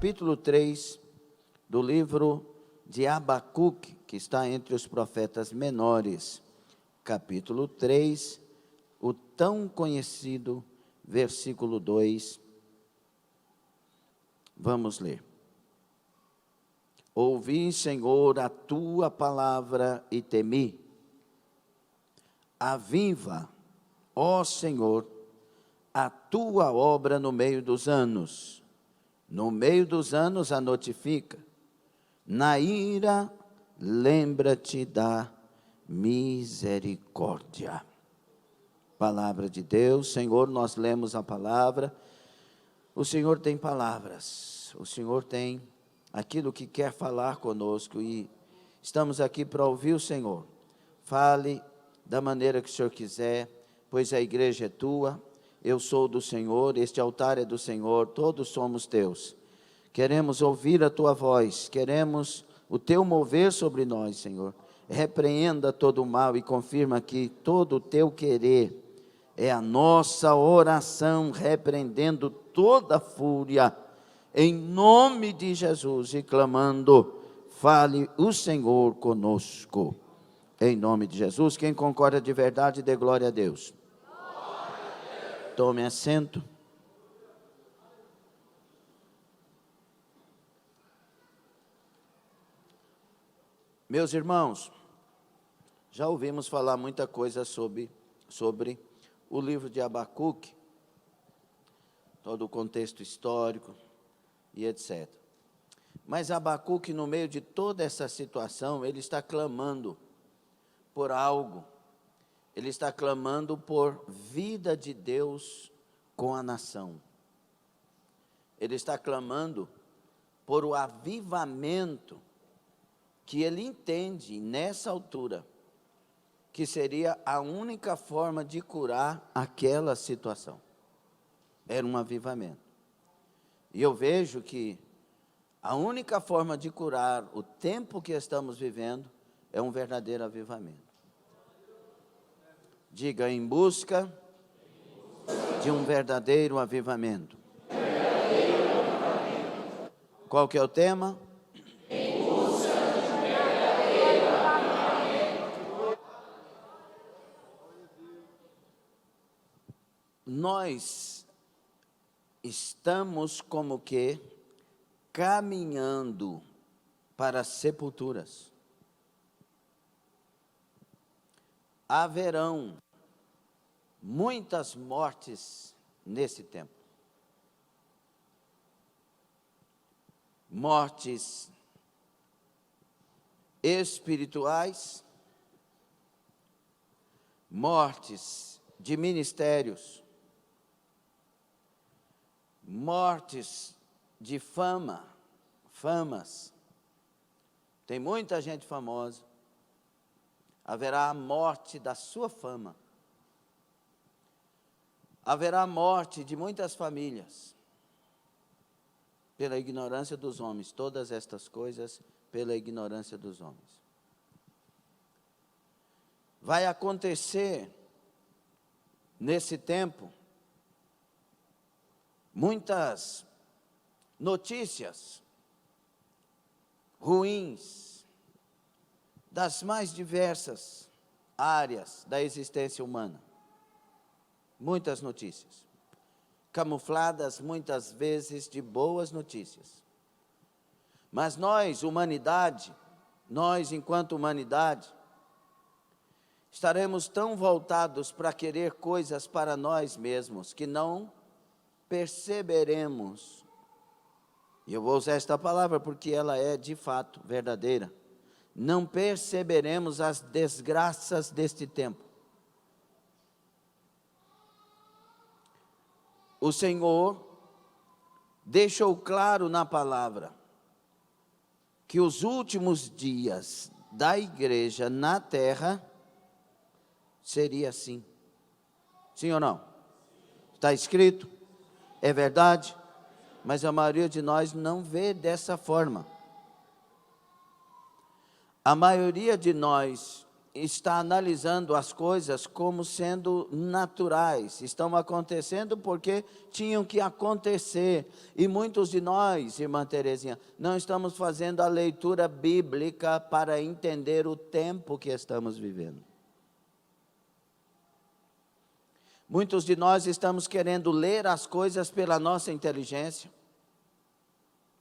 capítulo 3 do livro de Abacuque, que está entre os profetas menores. Capítulo 3, o tão conhecido versículo 2. Vamos ler. Ouvi, Senhor, a tua palavra e temi. Aviva, ó Senhor, a tua obra no meio dos anos. No meio dos anos a notifica. Na ira, lembra-te da misericórdia. Palavra de Deus. Senhor, nós lemos a palavra. O Senhor tem palavras. O Senhor tem aquilo que quer falar conosco. E estamos aqui para ouvir o Senhor. Fale da maneira que o Senhor quiser, pois a igreja é tua. Eu sou do Senhor, este altar é do Senhor, todos somos teus. Queremos ouvir a tua voz, queremos o teu mover sobre nós, Senhor. Repreenda todo o mal e confirma que todo o teu querer é a nossa oração, repreendendo toda fúria, em nome de Jesus, e clamando, fale o Senhor conosco. Em nome de Jesus, quem concorda de verdade, dê glória a Deus. Tome assento. Meus irmãos, já ouvimos falar muita coisa sobre o livro de Abacuque, todo o contexto histórico e etc. Mas Abacuque, no meio de toda essa situação, ele está clamando por algo. Ele está clamando por vida de Deus com a nação. Ele está clamando por o avivamento que ele entende, nessa altura, que seria a única forma de curar aquela situação. Era um avivamento. E eu vejo que a única forma de curar o tempo que estamos vivendo é um verdadeiro avivamento. Diga, em busca de um verdadeiro avivamento. Qual que é o tema? Em busca de um verdadeiro avivamento. Nós estamos como que caminhando para sepulturas. Haverão muitas mortes nesse tempo. Mortes espirituais, mortes de ministérios, mortes de famas. Tem muita gente famosa. Haverá a morte da sua fama. Haverá a morte de muitas famílias. Pela ignorância dos homens. Todas estas coisas pela ignorância dos homens. Vai acontecer, nesse tempo, muitas notícias ruins, das mais diversas áreas da existência humana. Muitas notícias, camufladas muitas vezes de boas notícias. Mas nós, humanidade, nós enquanto humanidade, estaremos tão voltados para querer coisas para nós mesmos, que não perceberemos, e eu vou usar esta palavra porque ela é de fato verdadeira, não perceberemos as desgraças deste tempo. O Senhor deixou claro na palavra que os últimos dias da igreja na terra seria assim. Sim ou não? Está escrito, é verdade, mas a maioria de nós não vê dessa forma. A maioria de nós está analisando as coisas como sendo naturais, estão acontecendo porque tinham que acontecer, e muitos de nós, irmã Terezinha, não estamos fazendo a leitura bíblica para entender o tempo que estamos vivendo. Muitos de nós estamos querendo ler as coisas pela nossa inteligência,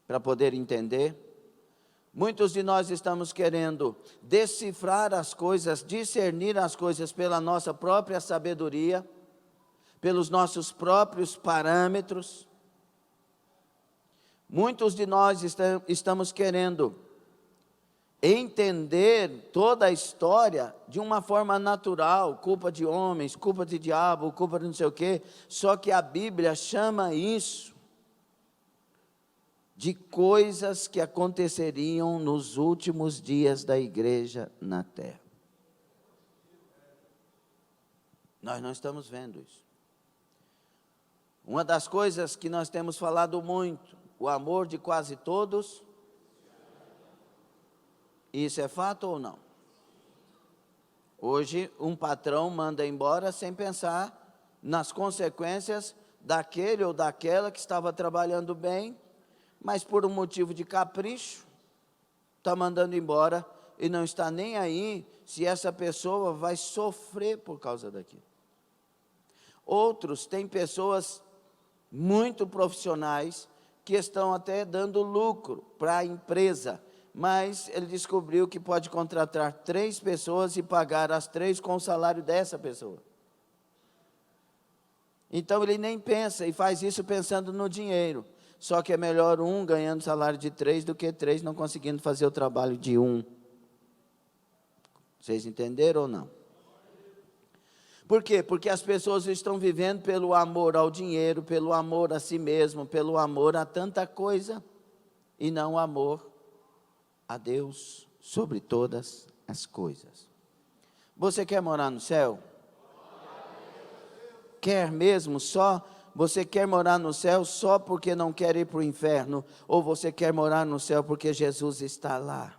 para poder entender. Muitos de nós estamos querendo decifrar as coisas, discernir as coisas pela nossa própria sabedoria, pelos nossos próprios parâmetros. Muitos de nós estamos querendo entender toda a história de uma forma natural, culpa de homens, culpa de diabo, culpa de não sei o quê, só que a Bíblia chama isso de coisas que aconteceriam nos últimos dias da igreja na terra. Nós não estamos vendo isso. Uma das coisas que nós temos falado muito, o amor de quase todos. Isso é fato ou não? Hoje, um patrão manda embora sem pensar nas consequências daquele ou daquela que estava trabalhando bem, mas por um motivo de capricho, está mandando embora e não está nem aí se essa pessoa vai sofrer por causa daquilo. Outros têm pessoas muito profissionais que estão até dando lucro para a empresa, mas ele descobriu que pode contratar 3 pessoas e pagar as 3 com o salário dessa pessoa. Então ele nem pensa e faz isso pensando no dinheiro. Só que é melhor um ganhando salário de 3 do que 3 não conseguindo fazer o trabalho de 1. Vocês entenderam ou não? Por quê? Porque as pessoas estão vivendo pelo amor ao dinheiro, pelo amor a si mesmo, pelo amor a tanta coisa, e não amor a Deus sobre todas as coisas. Você quer morar no céu? Quer mesmo só? Você quer morar no céu só porque não quer ir para o inferno? Ou você quer morar no céu porque Jesus está lá?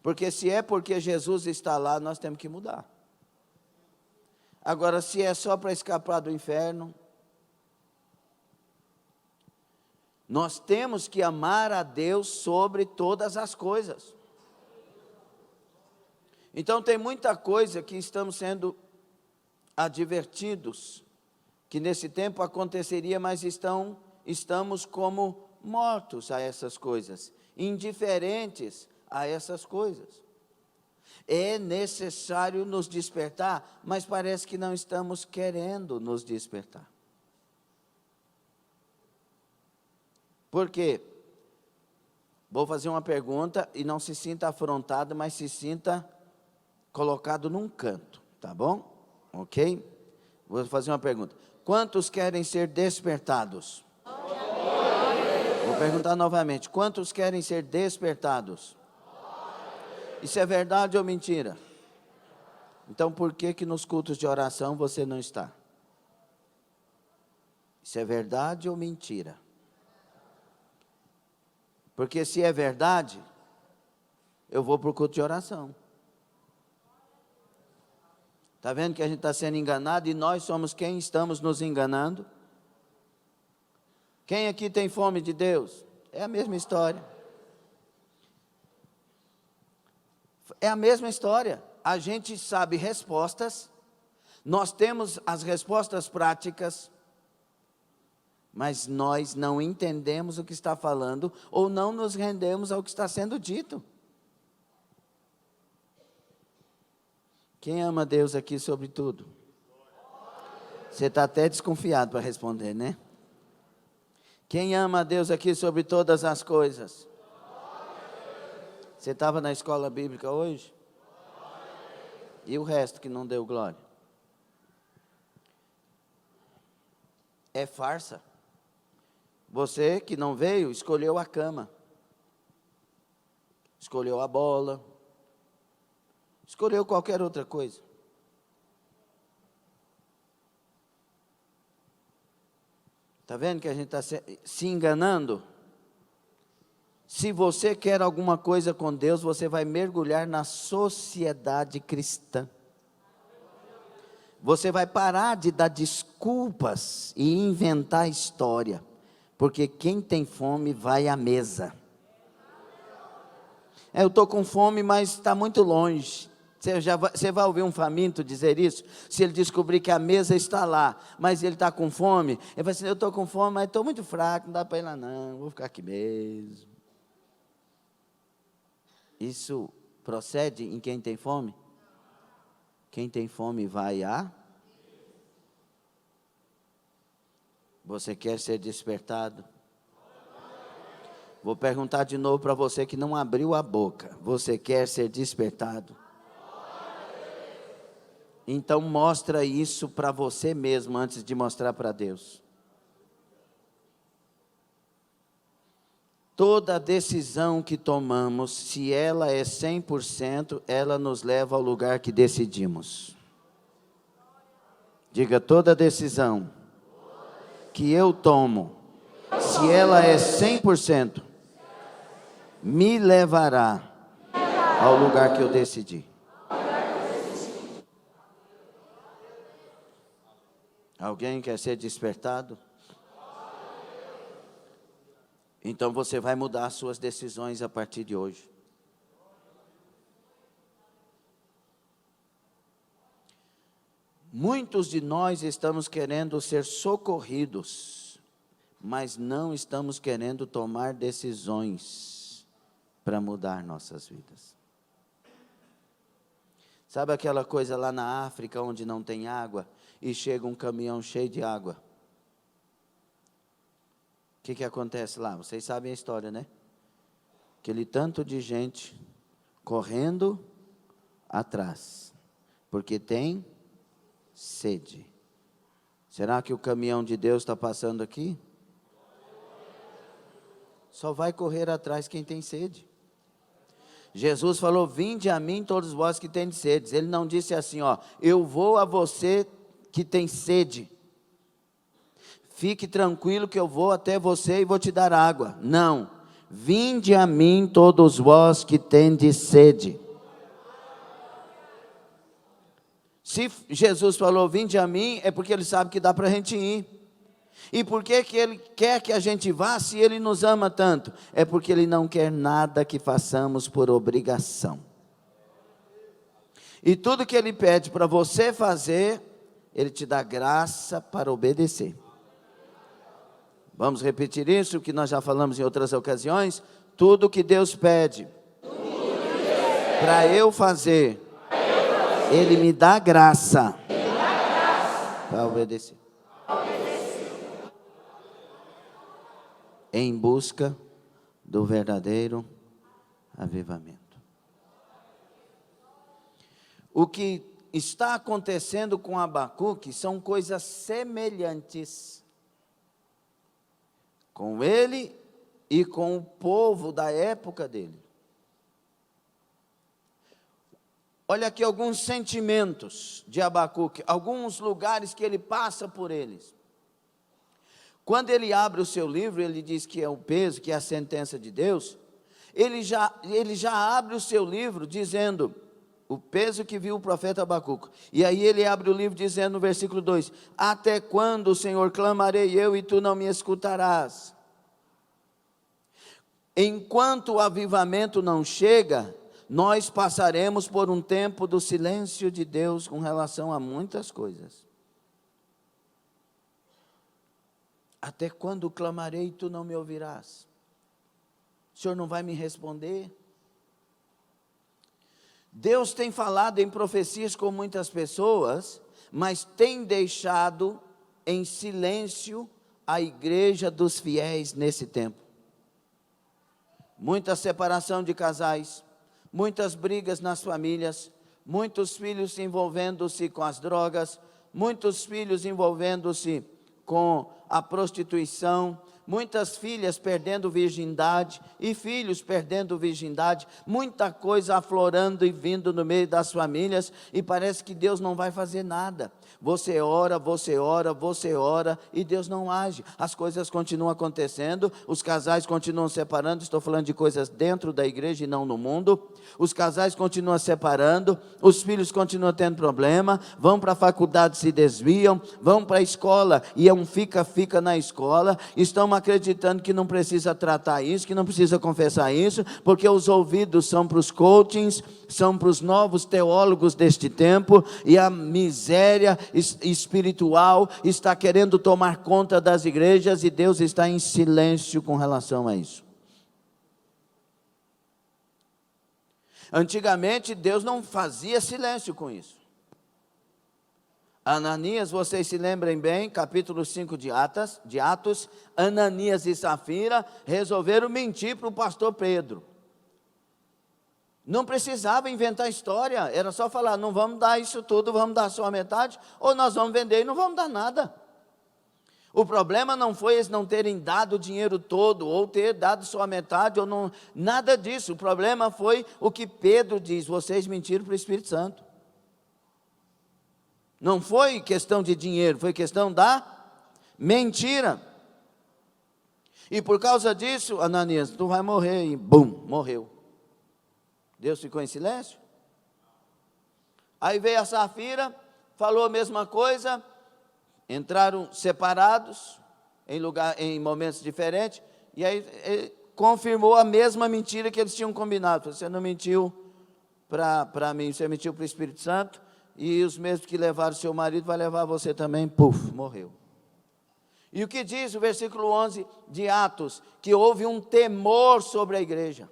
Porque se é porque Jesus está lá, nós temos que mudar. Agora, se é só para escapar do inferno, nós temos que amar a Deus sobre todas as coisas. Então tem muita coisa que estamos sendo advertidos, que nesse tempo aconteceria, mas estamos como mortos a essas coisas, indiferentes a essas coisas. É necessário nos despertar, mas parece que não estamos querendo nos despertar. Por quê? Vou fazer uma pergunta e não se sinta afrontado, mas se sinta colocado num canto, tá bom? Ok? Vou fazer uma pergunta. Quantos querem ser despertados? Vou perguntar novamente. Quantos querem ser despertados? Isso é verdade ou mentira? Então por que nos cultos de oração você não está? Isso é verdade ou mentira? Porque se é verdade, eu vou para o culto de oração. Está vendo que a gente está sendo enganado e nós somos quem estamos nos enganando? Quem aqui tem fome de Deus? É a mesma história. É a mesma história. A gente sabe respostas, nós temos as respostas práticas, mas nós não entendemos o que está falando ou não nos rendemos ao que está sendo dito. Quem ama Deus aqui sobre tudo? Você está até desconfiado para responder, né? Quem ama a Deus aqui sobre todas as coisas? Você estava na escola bíblica hoje? E o resto que não deu glória? É farsa. Você que não veio, escolheu a cama. Escolheu a bola. Escolheu qualquer outra coisa. Está vendo que a gente está se enganando? Se você quer alguma coisa com Deus, você vai mergulhar na sociedade cristã. Você vai parar de dar desculpas e inventar história, porque quem tem fome vai à mesa. Eu estou com fome, mas está muito longe. Você vai ouvir um faminto dizer isso? Se ele descobrir que a mesa está lá, mas ele está com fome, ele vai dizer, eu estou com fome, mas estou muito fraco, não dá para ir lá não, vou ficar aqui mesmo. Isso procede em quem tem fome? Quem tem fome vai a... Você quer ser despertado? Vou perguntar de novo para você que não abriu a boca. Você quer ser despertado? Então mostra isso para você mesmo antes de mostrar para Deus. Toda decisão que tomamos, se ela é 100%, ela nos leva ao lugar que decidimos. Diga, toda decisão que eu tomo, se ela é 100%, me levará ao lugar que eu decidi. Alguém quer ser despertado? Então você vai mudar as suas decisões a partir de hoje. Muitos de nós estamos querendo ser socorridos, mas não estamos querendo tomar decisões para mudar nossas vidas. Sabe aquela coisa lá na África onde não tem água e chega um caminhão cheio de água? O que acontece lá? Vocês sabem a história, né? Aquele tanto de gente correndo atrás, porque tem sede. Será que o caminhão de Deus está passando aqui? Só vai correr atrás quem tem sede. Jesus falou, vinde a mim todos vós que tendes sede. Ele não disse assim, eu vou a você que tem sede. Fique tranquilo que eu vou até você e vou te dar água. Não. Vinde a mim todos vós que tendes sede. Se Jesus falou, vinde a mim, é porque Ele sabe que dá para a gente ir. E por que Ele quer que a gente vá se Ele nos ama tanto? É porque Ele não quer nada que façamos por obrigação. E tudo que Ele pede para você fazer, Ele te dá graça para obedecer. Vamos repetir isso, que nós já falamos em outras ocasiões. Tudo que Deus pede para eu fazer, Ele me dá graça para obedecer. Em busca do verdadeiro avivamento. O que está acontecendo com Abacuque são coisas semelhantes com ele e com o povo da época dele. Olha aqui alguns sentimentos de Abacuque, alguns lugares que ele passa por eles. Quando ele abre o seu livro, ele diz que é o peso, que é a sentença de Deus. Ele já abre o seu livro dizendo o peso que viu o profeta Abacuque. E aí ele abre o livro dizendo no versículo 2, até quando, Senhor, clamarei eu e tu não me escutarás? Enquanto o avivamento não chega, nós passaremos por um tempo do silêncio de Deus com relação a muitas coisas. Até quando clamarei e tu não me ouvirás? O Senhor não vai me responder? Deus tem falado em profecias com muitas pessoas, mas tem deixado em silêncio a igreja dos fiéis nesse tempo. Muita separação de casais, muitas brigas nas famílias, muitos filhos envolvendo-se com as drogas, muitos filhos envolvendo-se com a prostituição, muitas filhas perdendo virgindade e filhos perdendo virgindade, muita coisa aflorando e vindo no meio das famílias, e parece que Deus não vai fazer nada. Você ora, você ora, você ora, e Deus não age. As coisas continuam acontecendo, os casais continuam separando. Estou falando de coisas dentro da igreja e não no mundo. Os casais continuam separando, os filhos continuam tendo problema, vão para a faculdade, se desviam, vão para a escola e é um fica na escola. Estão acreditando que não precisa tratar isso, que não precisa confessar isso, porque os ouvidos são para os coachings, são para os novos teólogos deste tempo, e a miséria espiritual está querendo tomar conta das igrejas, e Deus está em silêncio com relação a isso. Antigamente Deus não fazia silêncio com isso. Ananias, vocês se lembrem bem, capítulo 5 de Atos, Ananias e Safira resolveram mentir para o pastor Pedro. Não precisava inventar história, era só falar: não vamos dar isso tudo, vamos dar só a metade, ou nós vamos vender e não vamos dar nada. O problema não foi eles não terem dado o dinheiro todo, ou ter dado só a metade, ou não, nada disso. O problema foi o que Pedro diz: vocês mentiram para o Espírito Santo. Não foi questão de dinheiro, foi questão da mentira. E por causa disso, Ananias, tu vai morrer, e bum, morreu. Deus ficou em silêncio. Aí veio a Safira, falou a mesma coisa, entraram separados, em momentos diferentes, e aí ele confirmou a mesma mentira que eles tinham combinado. Você não mentiu para mim, você mentiu para o Espírito Santo, e os mesmos que levaram seu marido, vai levar você também, puf, morreu. E o que diz o versículo 11 de Atos? Que houve um temor sobre a igreja.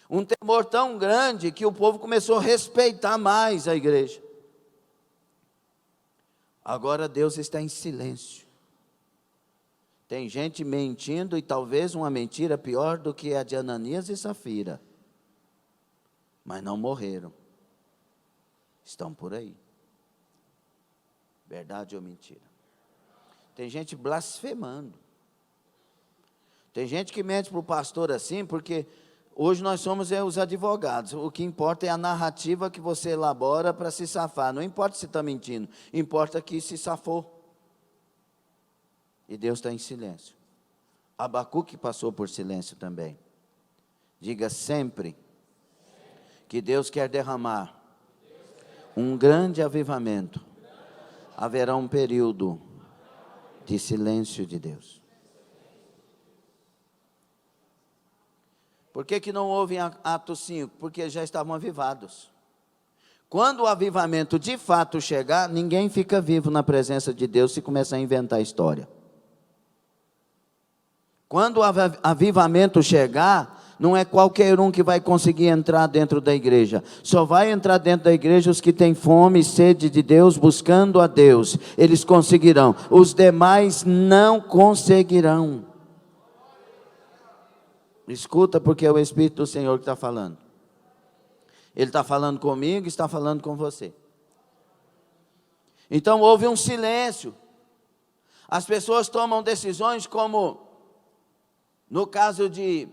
Um temor tão grande que o povo começou a respeitar mais a igreja. Agora Deus está em silêncio. Tem gente mentindo, e talvez uma mentira pior do que a de Ananias e Safira. Mas não morreram. Estão por aí. Verdade ou mentira? Tem gente blasfemando. Tem gente que mente para o pastor assim, porque hoje nós somos os advogados. O que importa é a narrativa que você elabora para se safar. Não importa se está mentindo, importa que se safou. E Deus está em silêncio. Abacuque passou por silêncio também. Diga sempre que Deus quer derramar um grande avivamento. Haverá um período de silêncio de Deus. Por que não houve em Atos 5? Porque já estavam avivados. Quando o avivamento de fato chegar, ninguém fica vivo na presença de Deus se começar a inventar história. Quando o avivamento chegar, não é qualquer um que vai conseguir entrar dentro da igreja. Só vai entrar dentro da igreja os que têm fome e sede de Deus, buscando a Deus. Eles conseguirão. Os demais não conseguirão. Escuta, porque é o Espírito do Senhor que está falando. Ele está falando comigo e está falando com você. Então houve um silêncio. As pessoas tomam decisões como, no caso de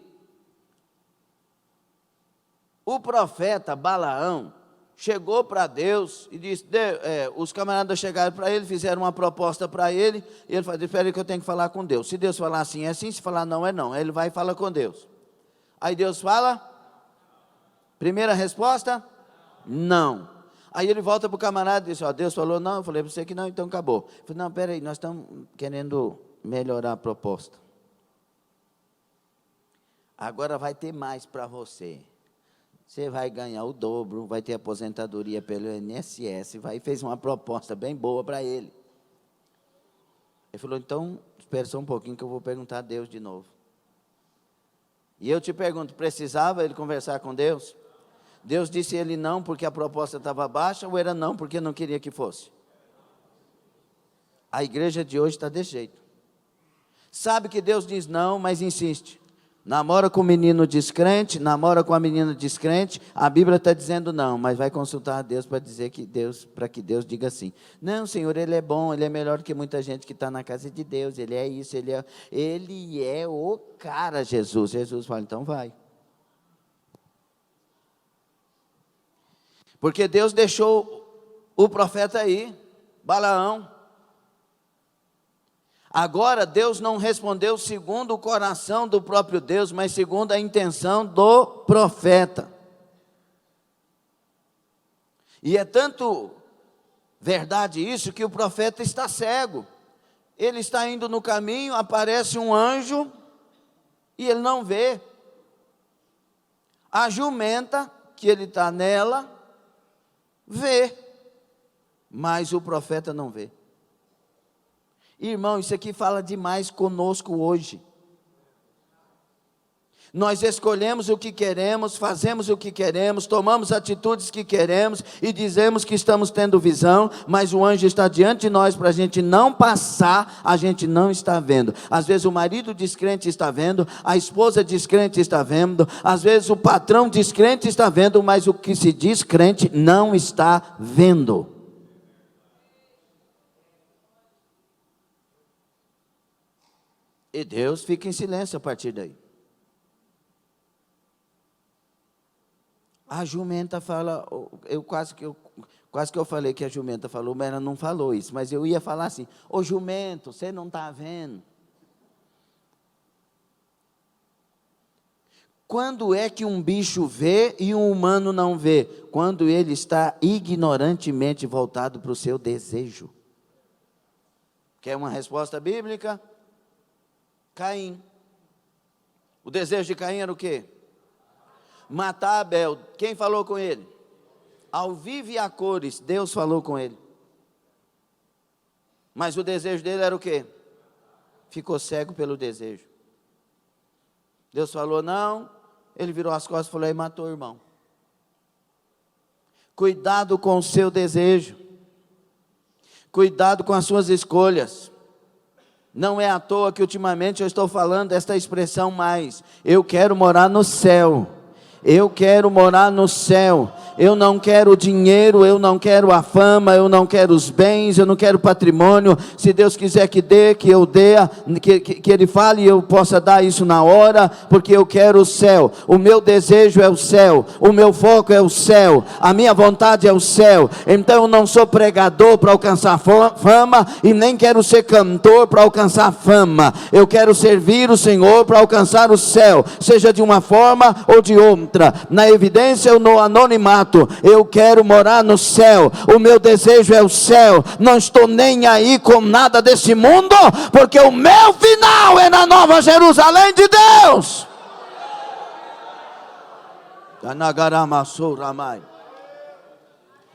o profeta Balaão, chegou para Deus e disse, os camaradas chegaram para ele, fizeram uma proposta para ele, e ele falou: espera aí que eu tenho que falar com Deus. Se Deus falar assim, é assim; se falar não, é não. Aí ele vai e fala com Deus. Aí Deus fala, primeira resposta, não. Aí ele volta para o camarada e diz: Deus falou não. Eu falei para você que não, então acabou. Eu falei: não, espera aí, nós estamos querendo melhorar a proposta. Agora vai ter mais para você. Você vai ganhar o dobro, vai ter aposentadoria pelo INSS, fez uma proposta bem boa para ele. Ele falou: então, espera só um pouquinho que eu vou perguntar a Deus de novo. E eu te pergunto, precisava ele conversar com Deus? Deus disse ele não porque a proposta estava baixa, ou era não porque não queria que fosse? A igreja de hoje está desse jeito. Sabe que Deus diz não, mas insiste. Namora com o menino descrente, namora com a menina descrente, a Bíblia está dizendo não, mas vai consultar a Deus para dizer que Deus, para que Deus diga assim. Não, Senhor, ele é bom, ele é melhor que muita gente que está na casa de Deus, ele é isso, ele é o cara, Jesus. Jesus fala, então vai. Porque Deus deixou o profeta aí, Balaão. Agora, Deus não respondeu segundo o coração do próprio Deus, mas segundo a intenção do profeta. E é tanto verdade isso, que o profeta está cego. Ele está indo no caminho, aparece um anjo, e ele não vê. A jumenta, que ele está nela, vê, mas o profeta não vê. Irmão, isso aqui fala demais conosco hoje. Nós escolhemos o que queremos, fazemos o que queremos, tomamos atitudes que queremos e dizemos que estamos tendo visão, mas o anjo está diante de nós para a gente não passar, a gente não está vendo. Às vezes o marido descrente está vendo, a esposa descrente está vendo, às vezes o patrão descrente está vendo, mas o que se diz crente não está vendo. E Deus fica em silêncio a partir daí. A jumenta fala, quase que eu falei que a jumenta falou, mas ela não falou isso, mas eu ia falar assim, ô jumento, você não está vendo? Quando é que um bicho vê e um humano não vê? Quando ele está ignorantemente voltado para o seu desejo. Quer uma resposta bíblica? Caim. O desejo de Caim era o quê? Matar Abel. Quem falou com ele? Ao vivo e a cores, Deus falou com ele. Mas o desejo dele era o quê? Ficou cego pelo desejo. Deus falou não, ele virou as costas e falou, e matou o irmão. Cuidado com o seu desejo. Cuidado com as suas escolhas. Não é à toa que ultimamente eu estou falando esta expressão mais. Eu quero morar no céu. Eu quero morar no céu. Eu não quero o dinheiro, eu não quero a fama, eu não quero os bens, eu não quero patrimônio. Se Deus quiser que dê, que eu dê, que Ele fale e eu possa dar isso na hora, porque eu quero o céu. O meu desejo é o céu, o meu foco é o céu, a minha vontade é o céu. Então eu não sou pregador para alcançar fama e nem quero ser cantor para alcançar fama. Eu quero servir o Senhor para alcançar o céu, seja de uma forma ou de outra, na evidência ou no anonimato. Eu quero morar no céu, o meu desejo é o céu, não estou nem aí com nada desse mundo, porque o meu final é na Nova Jerusalém de Deus.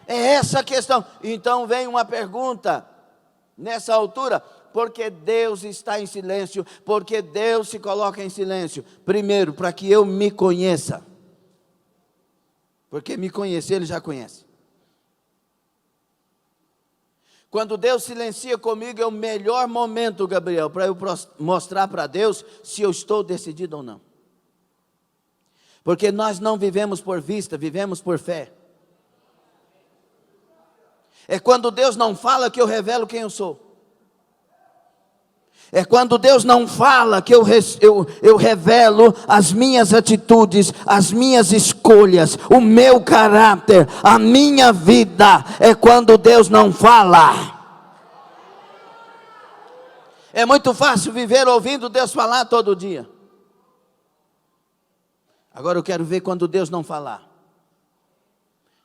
É essa a questão. Então vem uma pergunta, nessa altura, porque Deus está em silêncio, porque Deus se coloca em silêncio? Primeiro, para que eu me conheça. Porque me conhecer, Ele já conhece. Quando Deus silencia comigo, é o melhor momento, Gabriel, para eu mostrar para Deus se eu estou decidido ou não. Porque nós não vivemos por vista, vivemos por fé. É quando Deus não fala que eu revelo quem eu sou. É quando Deus não fala que eu revelo as minhas atitudes, as minhas escolhas, o meu caráter, a minha vida. É quando Deus não fala. É muito fácil viver ouvindo Deus falar todo dia. Agora eu quero ver quando Deus não falar.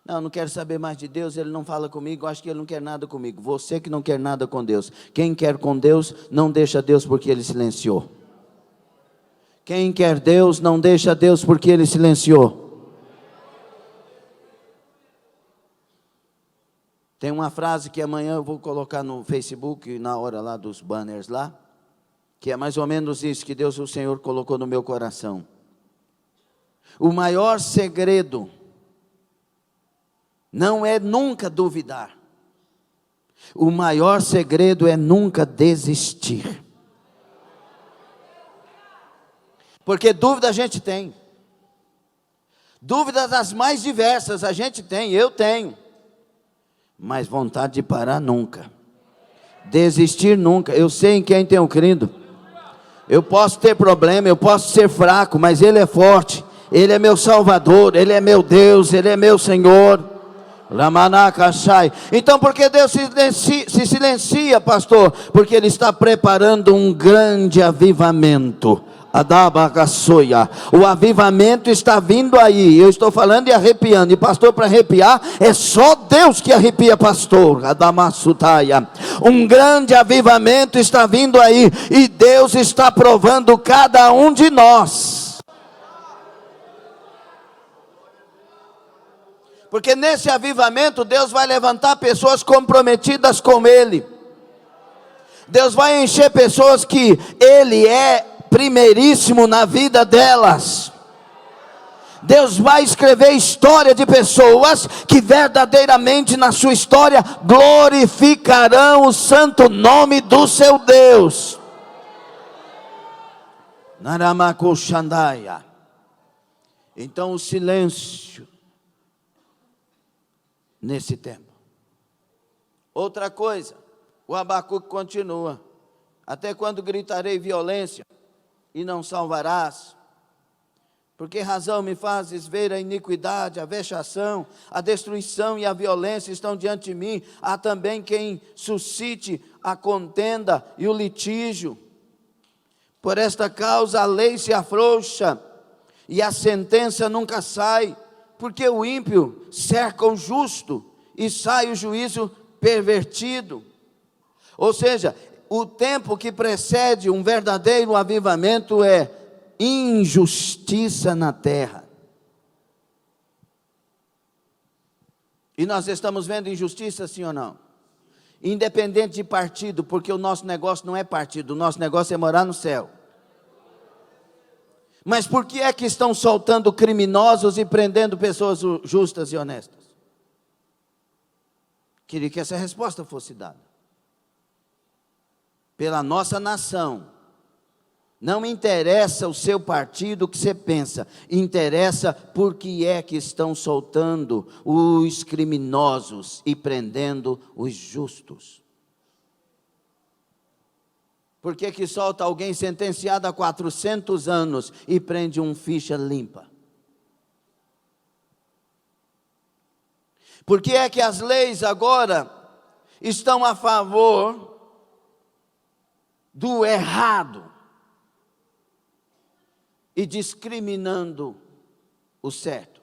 Não quero saber mais de Deus, Ele não fala comigo, acho que Ele não quer nada comigo. Você que não quer nada com Deus. Quem quer com Deus, não deixa Deus porque Ele silenciou. Quem quer Deus, não deixa Deus porque Ele silenciou. Tem uma frase que amanhã eu vou colocar no Facebook, na hora lá dos banners lá, que é mais ou menos isso que Deus, o Senhor, colocou no meu coração. O maior segredo não é nunca duvidar. O maior segredo é nunca desistir. Porque dúvida a gente tem. Dúvidas das mais diversas a gente tem, eu tenho. Mas vontade de parar nunca. Desistir nunca. Eu sei em quem tenho crido. Eu posso ter problema, eu posso ser fraco, mas Ele é forte. Ele é meu Salvador, Ele é meu Deus, Ele é meu Senhor. Então por que Deus se silencia, pastor? Porque Ele está preparando um grande avivamento. O avivamento está vindo aí. Eu estou falando e arrepiando. E pastor, para arrepiar, é só Deus que arrepia, pastor. Um grande avivamento está vindo aí. E Deus está provando cada um de nós. Porque nesse avivamento Deus vai levantar pessoas comprometidas com Ele. Deus vai encher pessoas que Ele é primeiríssimo na vida delas. Deus vai escrever história de pessoas que verdadeiramente na sua história glorificarão o santo nome do seu Deus. Então o silêncio nesse tempo. Outra coisa, o Abacuque continua: até quando gritarei violência e não salvarás? Por que razão me fazes ver a iniquidade, a vexação, a destruição e a violência estão diante de mim? Há também quem suscite a contenda e o litígio. Por esta causa a lei se afrouxa e a sentença nunca sai, porque o ímpio cerca o justo e sai o juízo pervertido. Ou seja, o tempo que precede um verdadeiro avivamento é injustiça na terra. E nós estamos vendo injustiça, sim ou não? Independente de partido, porque o nosso negócio não é partido, o nosso negócio é morar no céu. Mas por que é que estão soltando criminosos e prendendo pessoas justas e honestas? Queria que essa resposta fosse dada. Pela nossa nação. Não interessa o seu partido, o que você pensa. Interessa por que é que estão soltando os criminosos e prendendo os justos. Por que que solta alguém sentenciado a 400 anos e prende um ficha limpa? Por que é que as leis agora estão a favor do errado e discriminando o certo?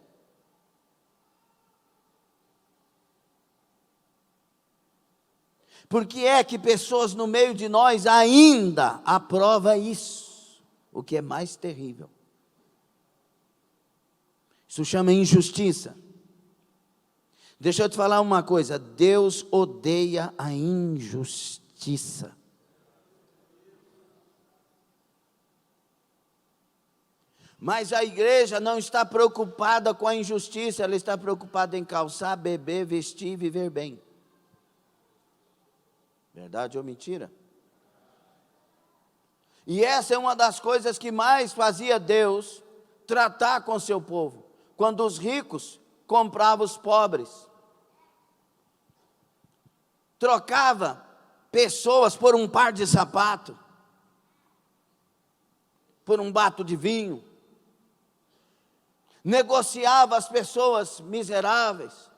Por que é que pessoas no meio de nós ainda aprovam isso? O que é mais terrível. Isso chama injustiça. Deixa eu te falar uma coisa: Deus odeia a injustiça. Mas a igreja não está preocupada com a injustiça, ela está preocupada em calçar, beber, vestir e viver bem. Verdade ou mentira? E essa é uma das coisas que mais fazia Deus tratar com seu povo. Quando os ricos compravam os pobres. Trocava pessoas por um par de sapato. Por um bato de vinho. Negociava as pessoas miseráveis.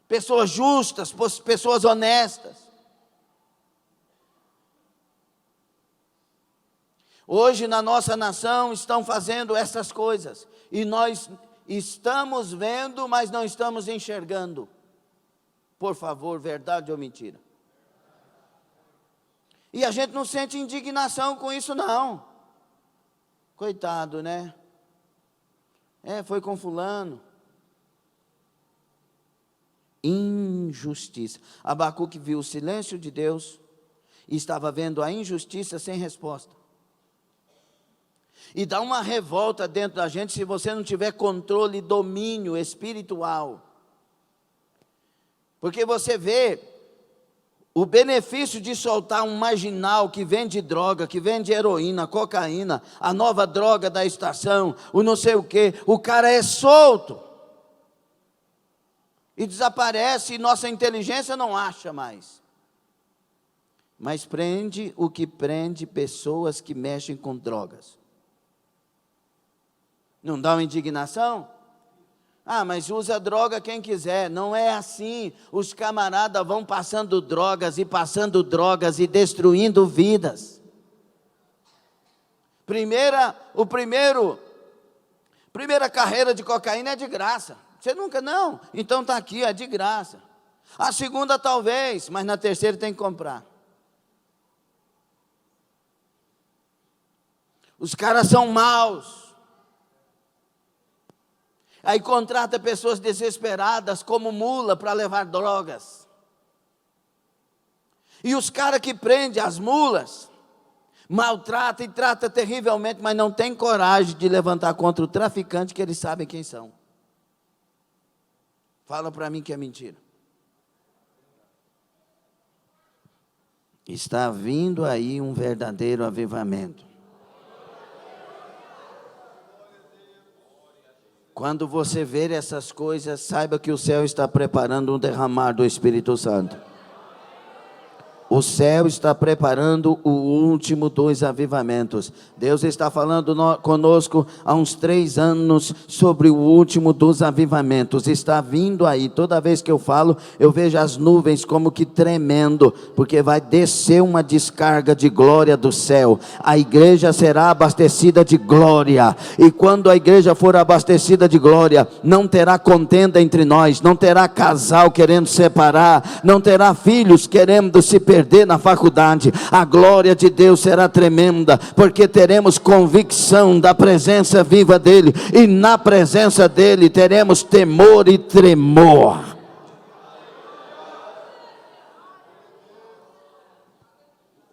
Pessoas justas, pessoas honestas. Hoje na nossa nação estão fazendo essas coisas. E nós estamos vendo, mas não estamos enxergando. Por favor, verdade ou mentira? E a gente não sente indignação com isso não. Coitado, né? Foi com fulano. Injustiça. Abacuque viu o silêncio de Deus e estava vendo a injustiça sem resposta. E dá uma revolta dentro da gente se você não tiver controle e domínio espiritual. Porque você vê O benefício de soltar um marginal que vende droga, que vende heroína, cocaína, a nova droga da estação, o não sei o quê, o cara é solto. E desaparece, e nossa inteligência não acha mais. Mas prende o que prende pessoas que mexem com drogas. Não dá uma indignação? Ah, mas usa droga quem quiser. Não é assim. Os camaradas vão passando drogas e destruindo vidas. Primeira carreira de cocaína é de graça. Você nunca, não. Então está aqui, é de graça. A segunda talvez, mas na terceira tem que comprar. Os caras são maus. Aí contrata pessoas desesperadas como mula para levar drogas. E os caras que prendem as mulas, maltrata e trata terrivelmente, mas não tem coragem de levantar contra o traficante, que eles sabem quem são. Fala para mim que é mentira. Está vindo aí um verdadeiro avivamento. Quando você ver essas coisas, saiba que o céu está preparando um derramar do Espírito Santo. O céu está preparando o último dos avivamentos. Deus está falando conosco há uns 3 anos sobre o último dos avivamentos. Está vindo aí. Toda vez que eu falo, eu vejo as nuvens como que tremendo, porque vai descer uma descarga de glória do céu. A igreja será abastecida de glória. E quando a igreja for abastecida de glória, não terá contenda entre nós, não terá casal querendo separar, não terá filhos querendo se perder na faculdade. A glória de Deus será tremenda, porque teremos convicção da presença viva dele, e na presença dele teremos temor e tremor.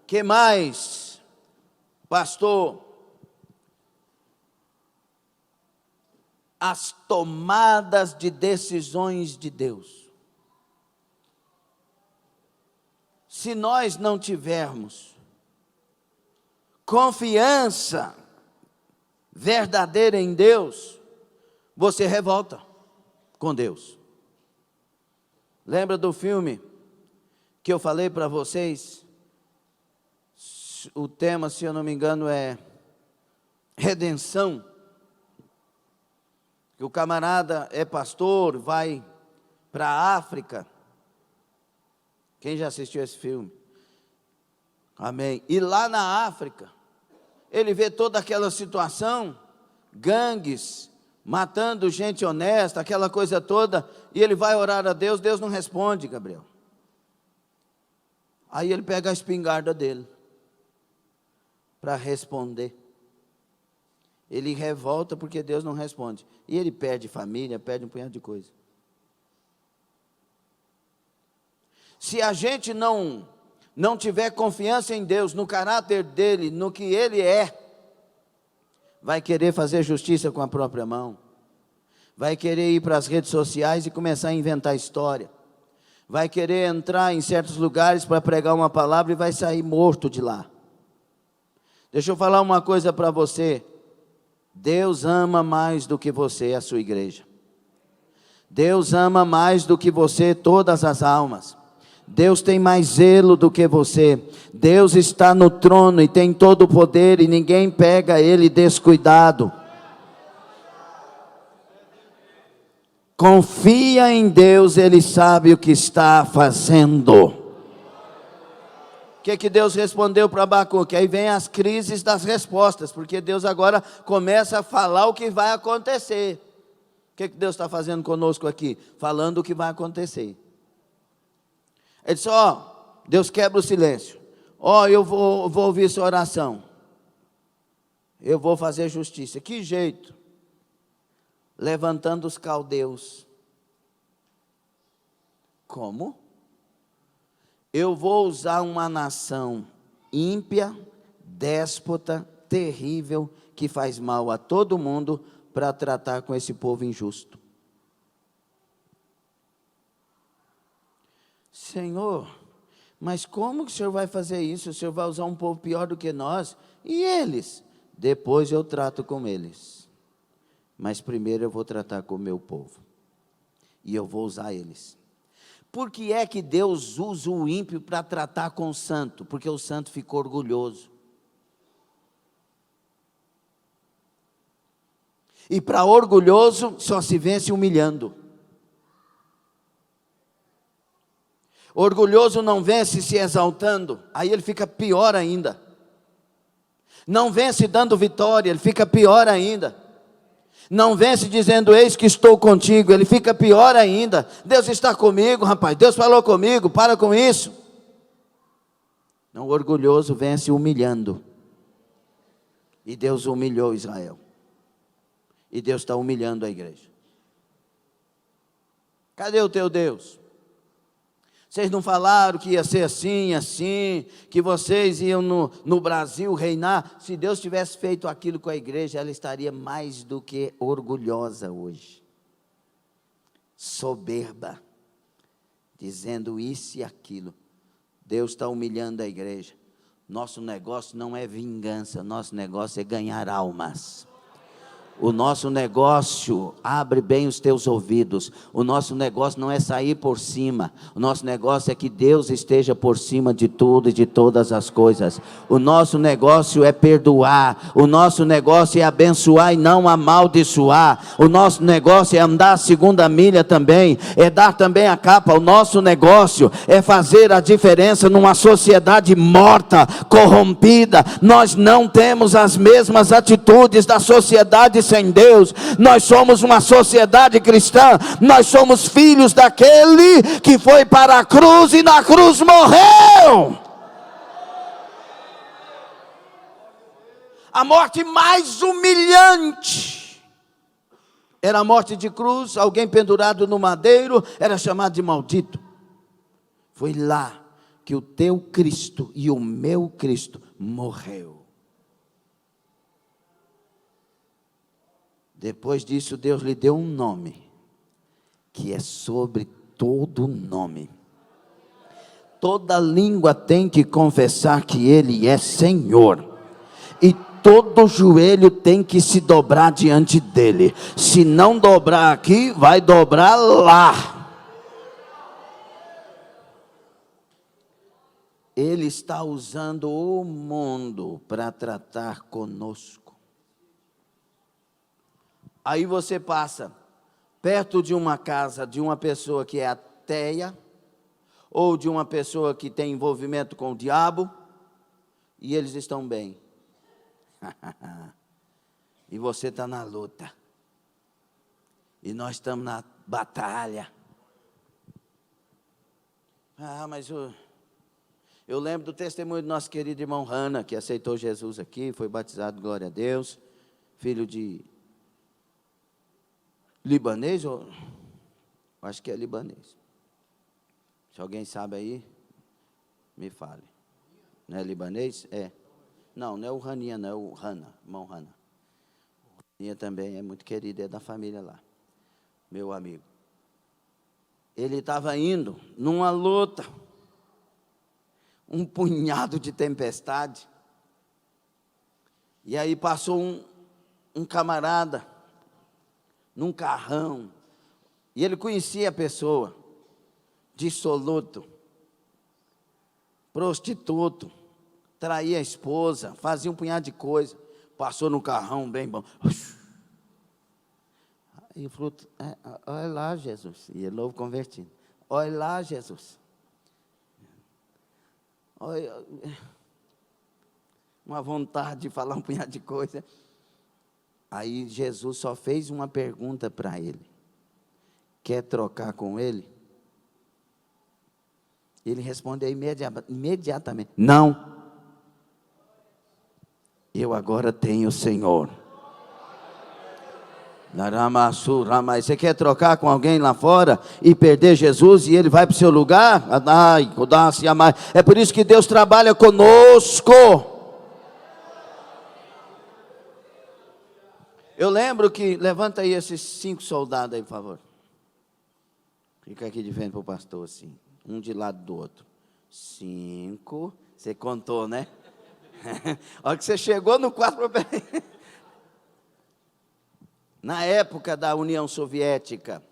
Que mais, pastor? As tomadas de decisões de Deus. Se nós não tivermos confiança verdadeira em Deus, você revolta com Deus. Lembra do filme que eu falei para vocês? O tema, se eu não me engano, é redenção. Que o camarada é pastor, vai para a África. Quem já assistiu esse filme? Amém. E lá na África, ele vê toda aquela situação, gangues, matando gente honesta, aquela coisa toda, e ele vai orar a Deus, Deus não responde, Gabriel. Aí ele pega a espingarda dele, para responder. Ele revolta porque Deus não responde. E ele perde família, perde um punhado de coisa. Se a gente não tiver confiança em Deus, no caráter dele, no que ele é, vai querer fazer justiça com a própria mão, vai querer ir para as redes sociais e começar a inventar história, vai querer entrar em certos lugares para pregar uma palavra e vai sair morto de lá. Deixa eu falar uma coisa para você. Deus ama mais do que você a sua igreja. Deus ama mais do que você todas as almas. Deus tem mais zelo do que você. Deus está no trono e tem todo o poder, e ninguém pega ele descuidado. Confia em Deus, ele sabe o que está fazendo. O que Deus respondeu para Abacuque? Aí vem as crises das respostas, porque Deus agora começa a falar o que vai acontecer. O que Deus está fazendo conosco aqui? Falando o que vai acontecer. Ele disse, Deus quebra o silêncio. Eu vou ouvir sua oração. Eu vou fazer justiça. Que jeito? Levantando os caldeus. Como? Eu vou usar uma nação ímpia, déspota, terrível, que faz mal a todo mundo, para tratar com esse povo injusto. Senhor, Mas como que o Senhor vai fazer isso? O Senhor vai usar um povo pior do que nós? E eles? Depois eu trato com eles. Mas primeiro eu vou tratar com o meu povo. E eu vou usar eles. Por que é que Deus usa o ímpio para tratar com o santo? Porque o santo ficou orgulhoso. E para orgulhoso só se vence humilhando. Orgulhoso não vence se exaltando, aí ele fica pior ainda. Não vence dando vitória, ele fica pior ainda. Não vence dizendo, eis que estou contigo, ele fica pior ainda. Deus está comigo, rapaz, Deus falou comigo, para com isso. Não, o orgulhoso vence humilhando. E Deus humilhou Israel. E Deus está humilhando a igreja. Cadê o teu Deus? Vocês não falaram que ia ser assim, assim, que vocês iam no Brasil reinar? Se Deus tivesse feito aquilo com a igreja, ela estaria mais do que orgulhosa hoje. Soberba, dizendo isso e aquilo. Deus está humilhando a igreja. Nosso negócio não é vingança, nosso negócio é ganhar almas. O nosso negócio, abre bem os teus ouvidos, o nosso negócio não é sair por cima, o nosso negócio é que Deus esteja por cima de tudo e de todas as coisas. O nosso negócio é perdoar, o nosso negócio é abençoar e não amaldiçoar, o nosso negócio é andar a segunda milha também, é dar também a capa. O nosso negócio é fazer a diferença numa sociedade morta, corrompida. Nós não temos as mesmas atitudes da sociedade sem Deus. Nós somos uma sociedade cristã, nós somos filhos daquele que foi para a cruz e na cruz morreu. A morte mais humilhante era a morte de cruz. Alguém pendurado no madeiro era chamado de maldito. Foi lá que o teu Cristo e o meu Cristo morreu. Depois disso, Deus lhe deu um nome, que é sobre todo nome. Toda língua tem que confessar que Ele é Senhor. E todo joelho tem que se dobrar diante dEle. Se não dobrar aqui, vai dobrar lá. Ele está usando o mundo para tratar conosco. Aí você passa perto de uma casa de uma pessoa que é ateia, ou de uma pessoa que tem envolvimento com o diabo, e eles estão bem. E você está na luta. E nós estamos na batalha. Mas eu lembro do testemunho do nosso querido irmão Hana, que aceitou Jesus aqui, foi batizado, glória a Deus, filho de libanês, ou acho que é libanês. Se alguém sabe aí, me fale. Não é libanês? É. Não é o Raninha, não é o Hana, irmão Hana. O Raninha também é muito querido, é da família lá, meu amigo. Ele estava indo numa luta, um punhado de tempestade, e aí passou um camarada, num carrão, e ele conhecia a pessoa, dissoluto, prostituto, traía a esposa, fazia um punhado de coisa, passou no carrão bem bom, e ele falou, olha lá Jesus, e ele novo convertido, olha lá Jesus, olha, uma vontade de falar um punhado de coisa. Aí Jesus só fez uma pergunta para ele: quer trocar com ele? Ele respondeu imediatamente: não, eu agora tenho o Senhor. Você quer trocar com alguém lá fora e perder Jesus e ele vai para o seu lugar? É por isso que Deus trabalha conosco. Eu lembro que, levanta aí esses 5 soldados aí, por favor. Fica aqui de frente para o pastor assim, um de lado do outro. 5. Você contou, né? A hora que você chegou no 4, na época da União Soviética,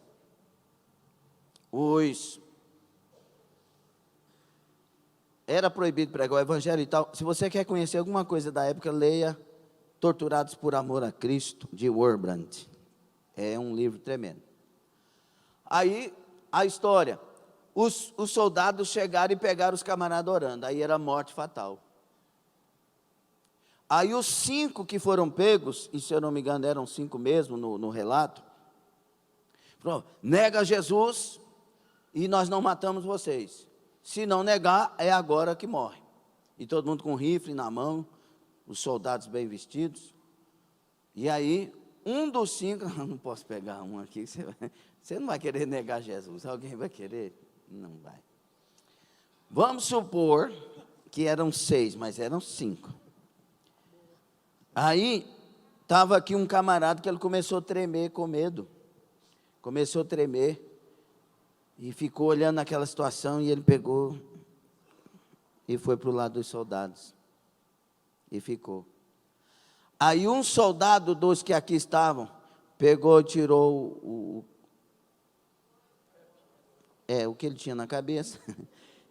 era proibido pregar o evangelho e tal. Se você quer conhecer alguma coisa da época, leia Torturados por Amor a Cristo, de Wurmbrand. É um livro tremendo. Aí, a história. Os soldados chegaram e pegaram os camaradas orando. Aí era morte fatal. Aí os 5 que foram pegos, e se eu não me engano eram 5 mesmo no relato, falou, nega Jesus e nós não matamos vocês. Se não negar, é agora que morre. E todo mundo com rifle na mão, os soldados bem vestidos. E aí, um dos 5, não posso pegar um aqui, você não vai querer negar Jesus, alguém vai querer? Não vai. Vamos supor que eram 6, mas eram 5. Aí, estava aqui um camarada que ele começou a tremer com medo. Começou a tremer. E ficou olhando aquela situação e ele pegou e foi para o lado dos soldados. E ficou. Aí um soldado dos que aqui estavam, pegou e tirou o que ele tinha na cabeça,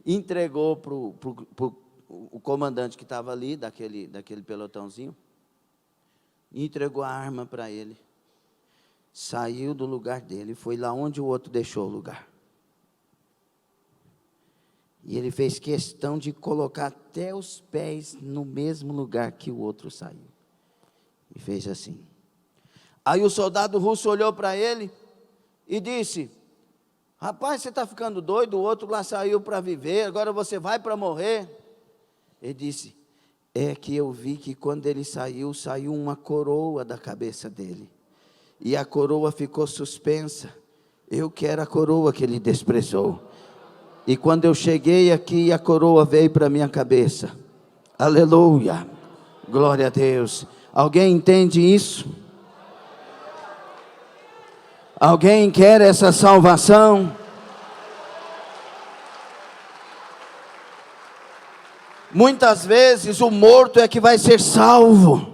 entregou para o comandante que estava ali, daquele pelotãozinho, entregou a arma para ele. Saiu do lugar dele, foi lá onde o outro deixou o lugar. E ele fez questão de colocar até os pés no mesmo lugar que o outro saiu. E fez assim. Aí o soldado russo olhou para ele e disse, rapaz, você está ficando doido, o outro lá saiu para viver, agora você vai para morrer. Ele disse, é que eu vi que quando ele saiu uma coroa da cabeça dele. E a coroa ficou suspensa. Eu quero a coroa que ele desprezou. E quando eu cheguei aqui, a coroa veio para a minha cabeça. Aleluia. Glória a Deus. Alguém entende isso? Alguém quer essa salvação? Muitas vezes o morto é que vai ser salvo.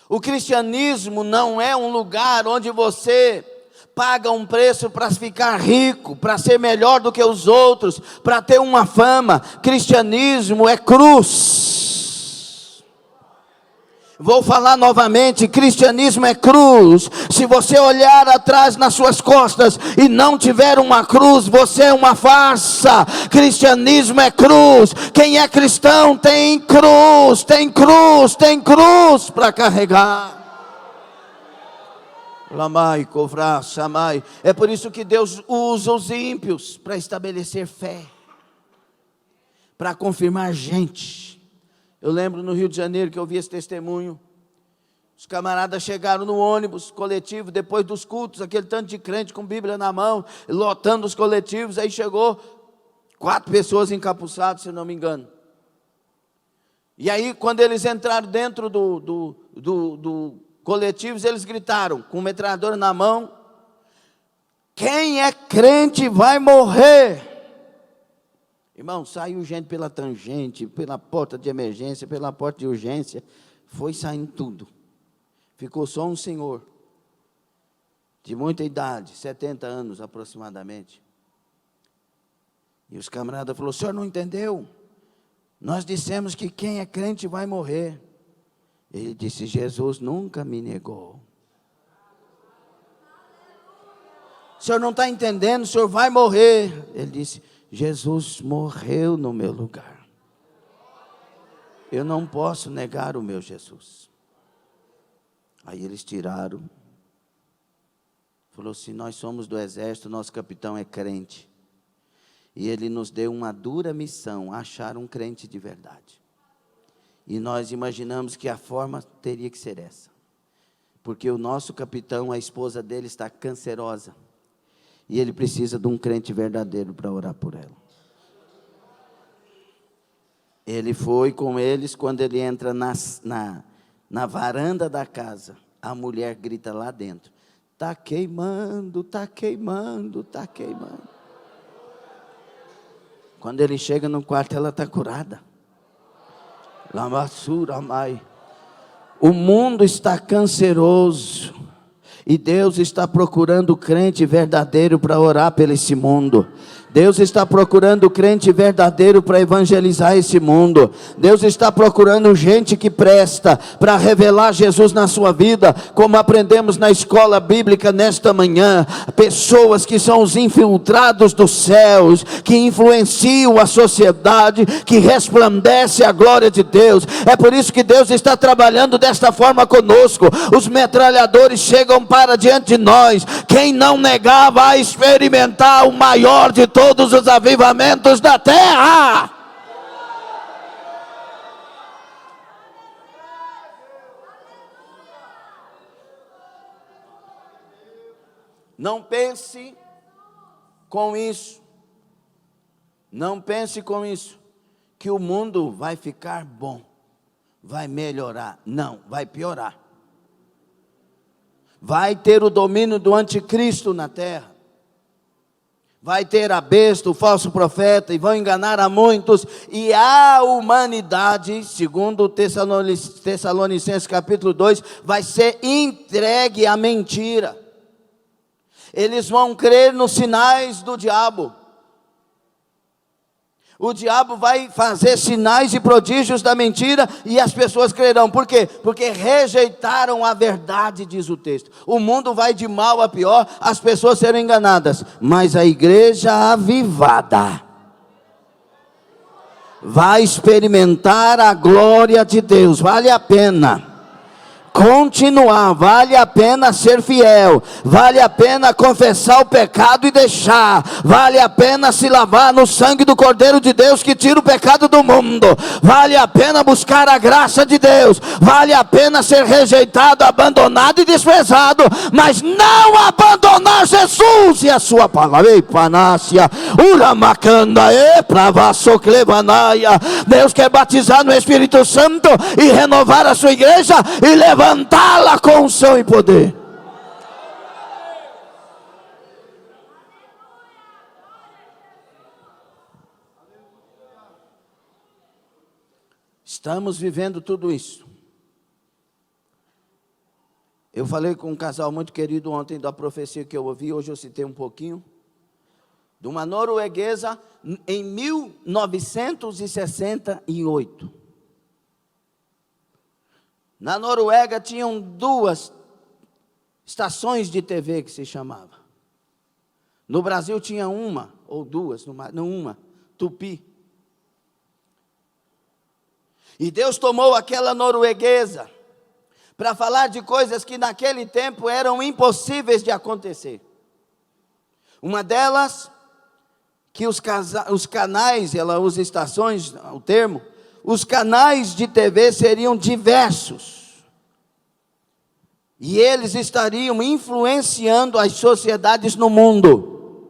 O cristianismo não é um lugar onde você paga um preço para ficar rico, para ser melhor do que os outros, para ter uma fama. Cristianismo é cruz. Vou falar novamente, cristianismo é cruz. Se você olhar atrás nas suas costas e não tiver uma cruz, você é uma farsa. Cristianismo é cruz. Quem é cristão tem cruz, tem cruz, tem cruz para carregar. Lamai, covrá, chamai. É por isso que Deus usa os ímpios para estabelecer fé, para confirmar gente. Eu lembro no Rio de Janeiro que eu vi esse testemunho. Os camaradas chegaram no ônibus coletivo, depois dos cultos, aquele tanto de crente com Bíblia na mão, lotando os coletivos, aí chegou 4 pessoas encapuçadas, se não me engano. E aí, quando eles entraram dentro do coletivos, eles gritaram, com metralhadora na mão, quem é crente vai morrer. Irmão, saiu gente pela tangente, pela porta de emergência, pela porta de urgência, foi saindo tudo. Ficou só um senhor, de muita idade, 70 anos aproximadamente. E os camaradas falaram, o senhor não entendeu? Nós dissemos que quem é crente vai morrer. Ele disse, Jesus nunca me negou. O senhor não está entendendo, o senhor vai morrer. Ele disse, Jesus morreu no meu lugar. Eu não posso negar o meu Jesus. Aí eles tiraram. Falou assim, nós somos do exército, nosso capitão é crente. E ele nos deu uma dura missão, achar um crente de verdade. E nós imaginamos que a forma teria que ser essa. Porque o nosso capitão, a esposa dele está cancerosa. E ele precisa de um crente verdadeiro para orar por ela. Ele foi com eles, quando ele entra na varanda da casa, a mulher grita lá dentro, está queimando, está queimando, está queimando. Quando ele chega no quarto, ela está curada. Lamassura, mãe. O mundo está canceroso. E Deus está procurando crente verdadeiro para orar por esse mundo. Deus está procurando crente verdadeiro para evangelizar esse mundo. Deus está procurando gente que presta para revelar Jesus na sua vida, como aprendemos na escola bíblica nesta manhã. Pessoas que são os infiltrados dos céus, que influenciam a sociedade, que resplandece a glória de Deus. É por isso que Deus está trabalhando desta forma conosco. Os metralhadores chegam para diante de nós. Quem não negar vai experimentar o maior de todos os avivamentos da terra. Não pense com isso. Não pense com isso que o mundo vai ficar bom, vai melhorar. Não, vai piorar. Vai ter o domínio do anticristo na terra. Vai ter a besta, o falso profeta, e vão enganar a muitos, e a humanidade, segundo Tessalonicenses capítulo 2, vai ser entregue à mentira. Eles vão crer nos sinais do diabo. O diabo vai fazer sinais e prodígios da mentira e as pessoas crerão. Por quê? Porque rejeitaram a verdade, diz o texto. O mundo vai de mal a pior, as pessoas serão enganadas. Mas a igreja avivada vai experimentar a glória de Deus. Vale a pena continuar, vale a pena ser fiel, vale a pena confessar o pecado e deixar, vale a pena se lavar no sangue do Cordeiro de Deus que tira o pecado do mundo, vale a pena buscar a graça de Deus, vale a pena ser rejeitado, abandonado e desprezado, mas não abandonar Jesus e a sua palavra. Deus quer batizar no Espírito Santo e renovar a sua igreja e levantá-la com unção e poder. Estamos vivendo tudo isso. Eu falei com um casal muito querido ontem da profecia que eu ouvi, hoje eu citei um pouquinho, de uma norueguesa em 1968. Na Noruega tinham 2 estações de TV que se chamava. No Brasil tinha uma ou 2, não uma, Tupi. E Deus tomou aquela norueguesa para falar de coisas que naquele tempo eram impossíveis de acontecer. Uma delas, que os canais, ela usa estações, o termo, os canais de TV seriam diversos. E eles estariam influenciando as sociedades no mundo.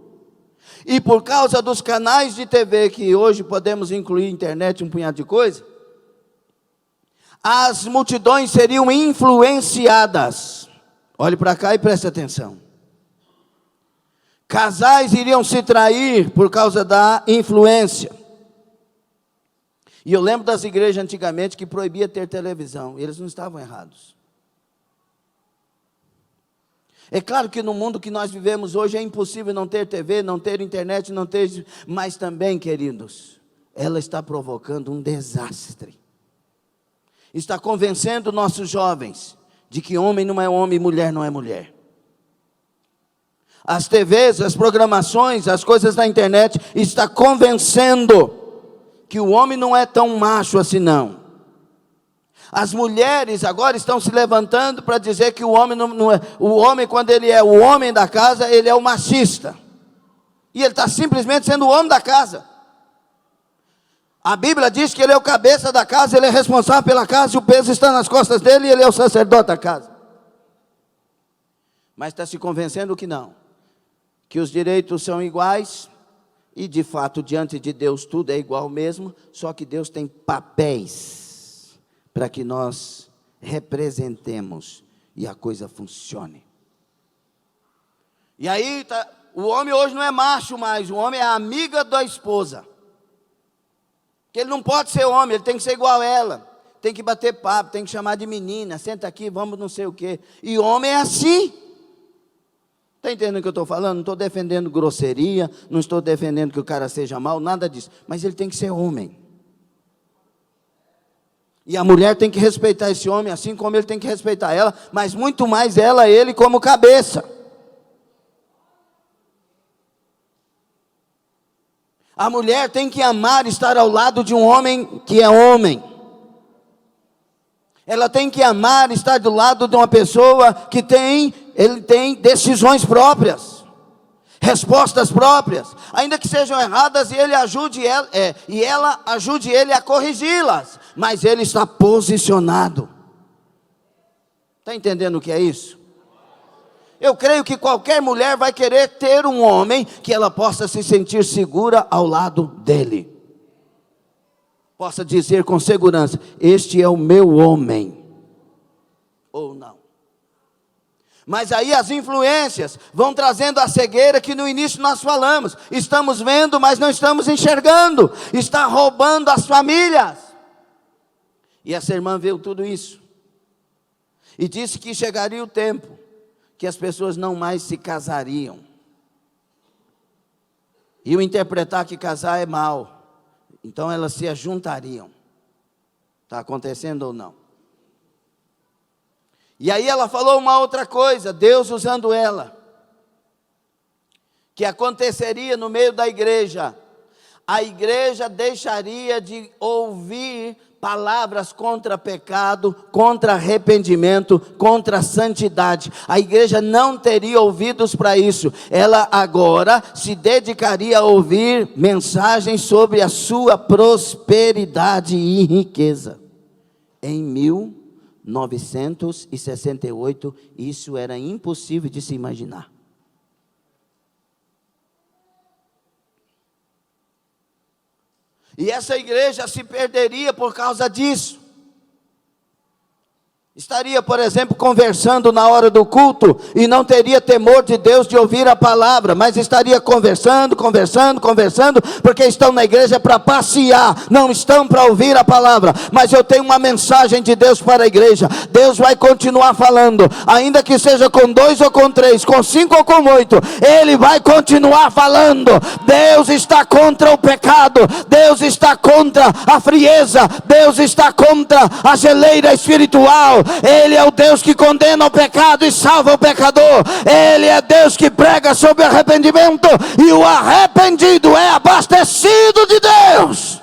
E por causa dos canais de TV, que hoje podemos incluir internet, um punhado de coisa, as multidões seriam influenciadas. Olhe para cá e preste atenção. Casais iriam se trair por causa da influência. E eu lembro das igrejas antigamente que proibia ter televisão. E eles não estavam errados. É claro que no mundo que nós vivemos hoje é impossível não ter TV, não ter internet, não ter... Mas também, queridos, ela está provocando um desastre. Está convencendo nossos jovens de que homem não é homem e mulher não é mulher. As TVs, as programações, as coisas da internet está convencendo que o homem não é tão macho assim não. As mulheres agora estão se levantando para dizer que o homem não é. O homem, quando ele é o homem da casa, ele é o machista. E ele está simplesmente sendo o homem da casa. A Bíblia diz que ele é o cabeça da casa, ele é responsável pela casa, e o peso está nas costas dele, e ele é o sacerdote da casa. Mas está se convencendo que não. Que os direitos são iguais, e de fato, diante de Deus, tudo é igual mesmo, só que Deus tem papéis para que nós representemos e a coisa funcione. E aí, o homem hoje não é macho mais, o homem é amiga da esposa. Que ele não pode ser homem, ele tem que ser igual a ela. Tem que bater papo, tem que chamar de menina, senta aqui, vamos não sei o quê. E homem é assim. Está entendendo o que eu estou falando? Não estou defendendo grosseria, não estou defendendo que o cara seja mau, nada disso. Mas ele tem que ser homem. E a mulher tem que respeitar esse homem, assim como ele tem que respeitar ela, mas muito mais ela, ele como cabeça. A mulher tem que amar estar ao lado de um homem que é homem. Ela tem que amar estar do lado de uma pessoa que ele tem decisões próprias, respostas próprias, ainda que sejam erradas, e ele ajude ela, e ela ajude ele a corrigi-las, mas ele está posicionado. Está entendendo o que é isso? Eu creio que qualquer mulher vai querer ter um homem que ela possa se sentir segura ao lado dele. Possa dizer com segurança: este é o meu homem. Ou não. Mas aí as influências vão trazendo a cegueira que no início nós falamos. Estamos vendo, mas não estamos enxergando. Está roubando as famílias. E essa irmã viu tudo isso. E disse que chegaria o tempo que as pessoas não mais se casariam. E o interpretar que casar é mal. Então elas se ajuntariam. Está acontecendo ou não? E aí ela falou uma outra coisa, Deus usando ela. Que aconteceria no meio da igreja. A igreja deixaria de ouvir palavras contra pecado, contra arrependimento, contra santidade. A igreja não teria ouvidos para isso. Ela agora se dedicaria a ouvir mensagens sobre a sua prosperidade e riqueza. Em 1968, isso era impossível de se imaginar. E essa igreja se perderia por causa disso. Estaria, por exemplo, conversando na hora do culto e não teria temor de Deus de ouvir a palavra, mas estaria conversando, porque estão na igreja para passear, não estão para ouvir a palavra. Mas eu tenho uma mensagem de Deus para a igreja. Deus vai continuar falando, ainda que seja com 2 ou com 3, com 5 ou com 8, Ele vai continuar falando. Deus está contra o pecado, Deus está contra a frieza, Deus está contra a geleira espiritual. Ele é o Deus que condena o pecado e salva o pecador. Ele é Deus que prega sobre arrependimento, e o arrependido é abastecido de Deus.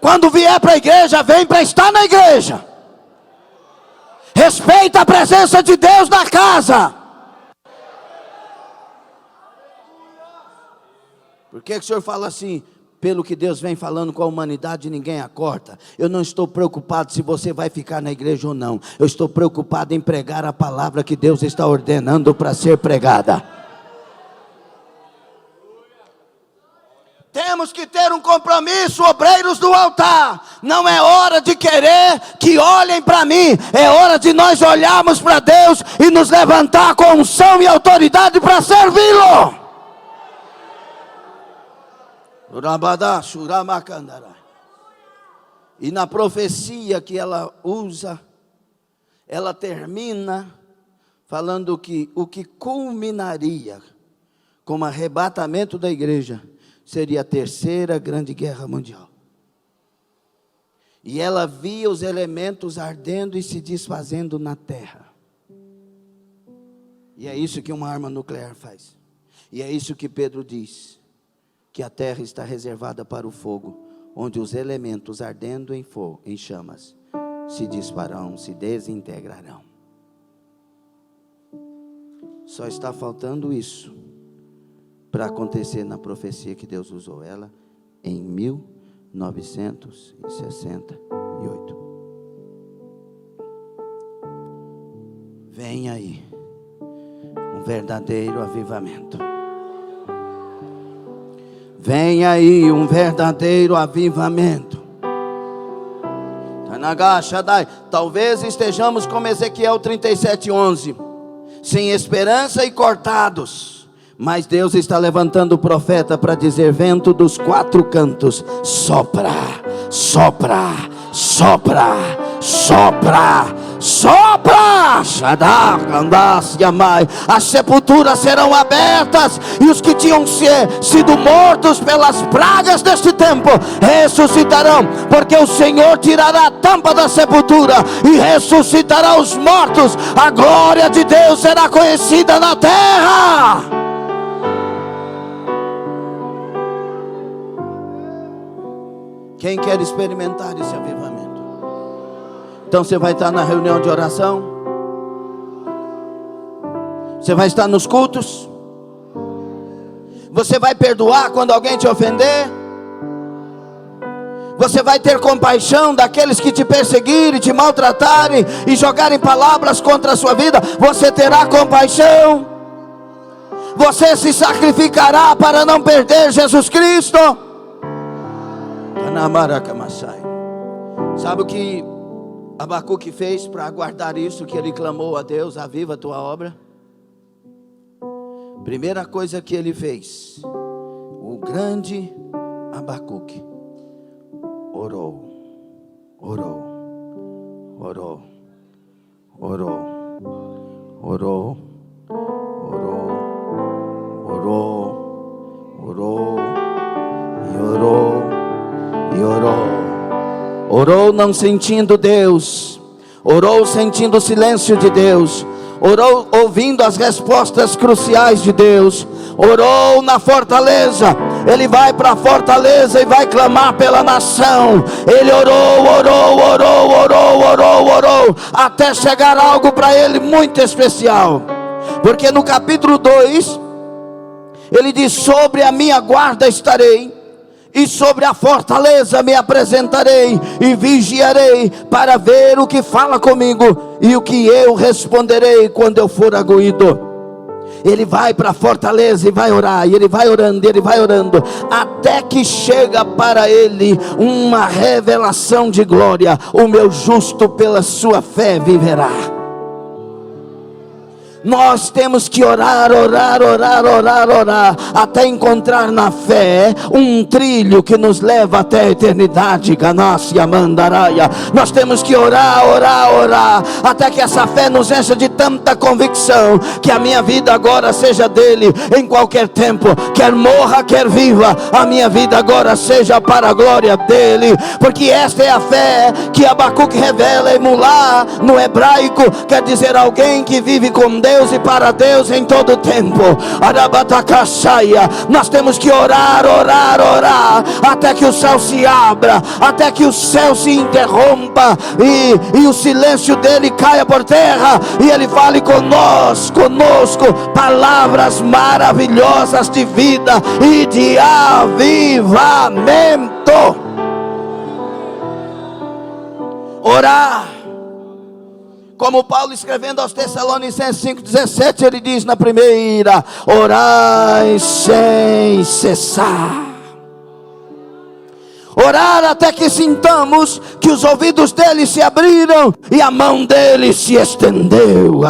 Quando vier para a igreja, vem para estar na igreja. Respeita a presença de Deus na casa. Por que o senhor fala assim? Pelo que Deus vem falando com a humanidade, ninguém acorda. Eu não estou preocupado se você vai ficar na igreja ou não. Eu estou preocupado em pregar a palavra que Deus está ordenando para ser pregada. Temos que ter um compromisso, obreiros do altar. Não é hora de querer que olhem para mim. É hora de nós olharmos para Deus e nos levantar com unção e autoridade para servi-lo. E na profecia que ela usa, ela termina falando que o que culminaria com o arrebatamento da igreja seria a terceira grande guerra mundial. E ela via os elementos ardendo e se desfazendo na terra. E é isso que uma arma nuclear faz. E é isso que Pedro diz, que a terra está reservada para o fogo, onde os elementos ardendo em fogo, em chamas, se dispararão, se desintegrarão. Só está faltando isso para acontecer na profecia que Deus usou ela em 1968. Vem aí um verdadeiro avivamento. Vem aí um verdadeiro avivamento. Talvez estejamos como Ezequiel 37:11, sem esperança e cortados, Mas Deus está levantando o profeta para dizer: vento dos quatro cantos, sopra, sopra, sopra, sopra, sopra. As sepulturas serão abertas, e os que tinham sido mortos pelas pragas deste tempo ressuscitarão, porque o Senhor tirará a tampa da sepultura e ressuscitará os mortos. A glória de Deus será conhecida na terra. Quem quer experimentar esse avivamento? Então você vai estar na reunião de oração, você vai estar nos cultos, você vai perdoar quando alguém te ofender, você vai ter compaixão daqueles que te perseguirem, te maltratarem e jogarem palavras contra a sua vida. Você terá compaixão, você se sacrificará para não perder Jesus Cristo. Sabe o que Abacuque fez para guardar isso que ele clamou a Deus: aviva a tua obra? Primeira coisa que ele fez, o grande Abacuque orou, orou, orou, orou, orou, orou, orou, orou e orou e orou. Orou não sentindo Deus, orou sentindo o silêncio de Deus, orou ouvindo as respostas cruciais de Deus, orou na fortaleza. Ele vai para a fortaleza e vai clamar pela nação. Ele orou, orou, orou, orou, orou, orou, até chegar algo para ele muito especial. Porque no capítulo 2 ele diz: sobre a minha guarda estarei, e sobre a fortaleza me apresentarei, e vigiarei para ver o que fala comigo, e o que eu responderei quando eu for arguído. Ele vai para a fortaleza e vai orar, e ele vai orando, e ele vai orando, até que chega para ele uma revelação de glória: o meu justo pela sua fé viverá. Nós temos que orar, orar, orar, orar, orar, até encontrar na fé um trilho que nos leva até a eternidade. Ganácia Mandaraia. Nós temos que orar, orar, orar, até que essa fé nos encha de tanta convicção, que a minha vida agora seja dele em qualquer tempo. Quer morra, quer viva, a minha vida agora seja para a glória dele. Porque esta é a fé que Abacuque revela. Emular no hebraico quer dizer alguém que vive com Deus e para Deus em todo tempo. Nós temos que orar, orar, orar, até que o céu se abra, até que o céu se interrompa, e o silêncio dele caia por terra, e ele fale conosco palavras maravilhosas de vida e de avivamento. Orar, como Paulo escrevendo aos Tessalonicenses 5,17, ele diz na primeira: orai sem cessar. Orar até que sintamos que os ouvidos dele se abriram e a mão dele se estendeu.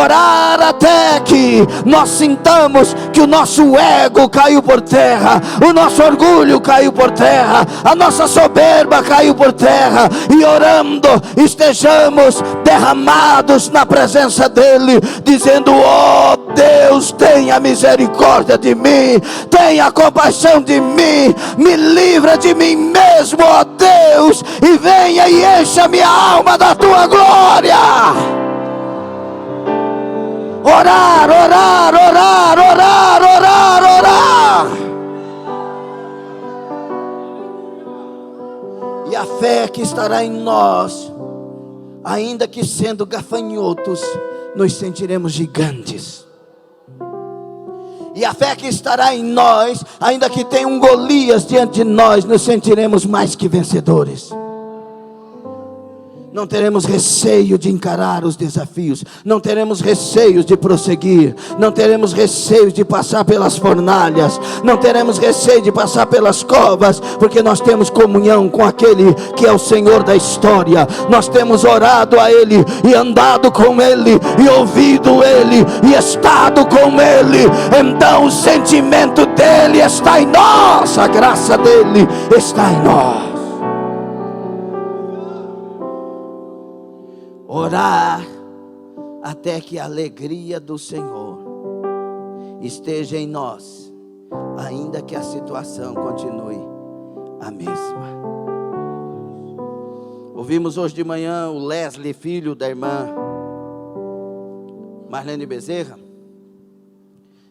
Orar até que nós sintamos que o nosso ego caiu por terra, o nosso orgulho caiu por terra, a nossa soberba caiu por terra, e orando estejamos derramados na presença dele, dizendo: ó Deus, tenha misericórdia de mim, tenha compaixão de mim, me livra de mim mesmo, ó Deus, e venha e encha minha alma da tua glória. Orar, orar, orar, orar, orar, orar. E a fé que estará em nós, ainda que sendo gafanhotos, nos sentiremos gigantes. E a fé que estará em nós, ainda que tenha um Golias diante de nós, nos sentiremos mais que vencedores. Não teremos receio de encarar os desafios. Não teremos receio de prosseguir. Não teremos receio de passar pelas fornalhas. Não teremos receio de passar pelas covas, porque nós temos comunhão com aquele que é o Senhor da história. Nós temos orado a Ele e andado com Ele e ouvido Ele e estado com Ele. Então o sentimento dEle está em nós. A graça dEle está em nós. Orar até que a alegria do Senhor esteja em nós, ainda que a situação continue a mesma. Ouvimos hoje de manhã o Leslie, filho da irmã Marlene Bezerra,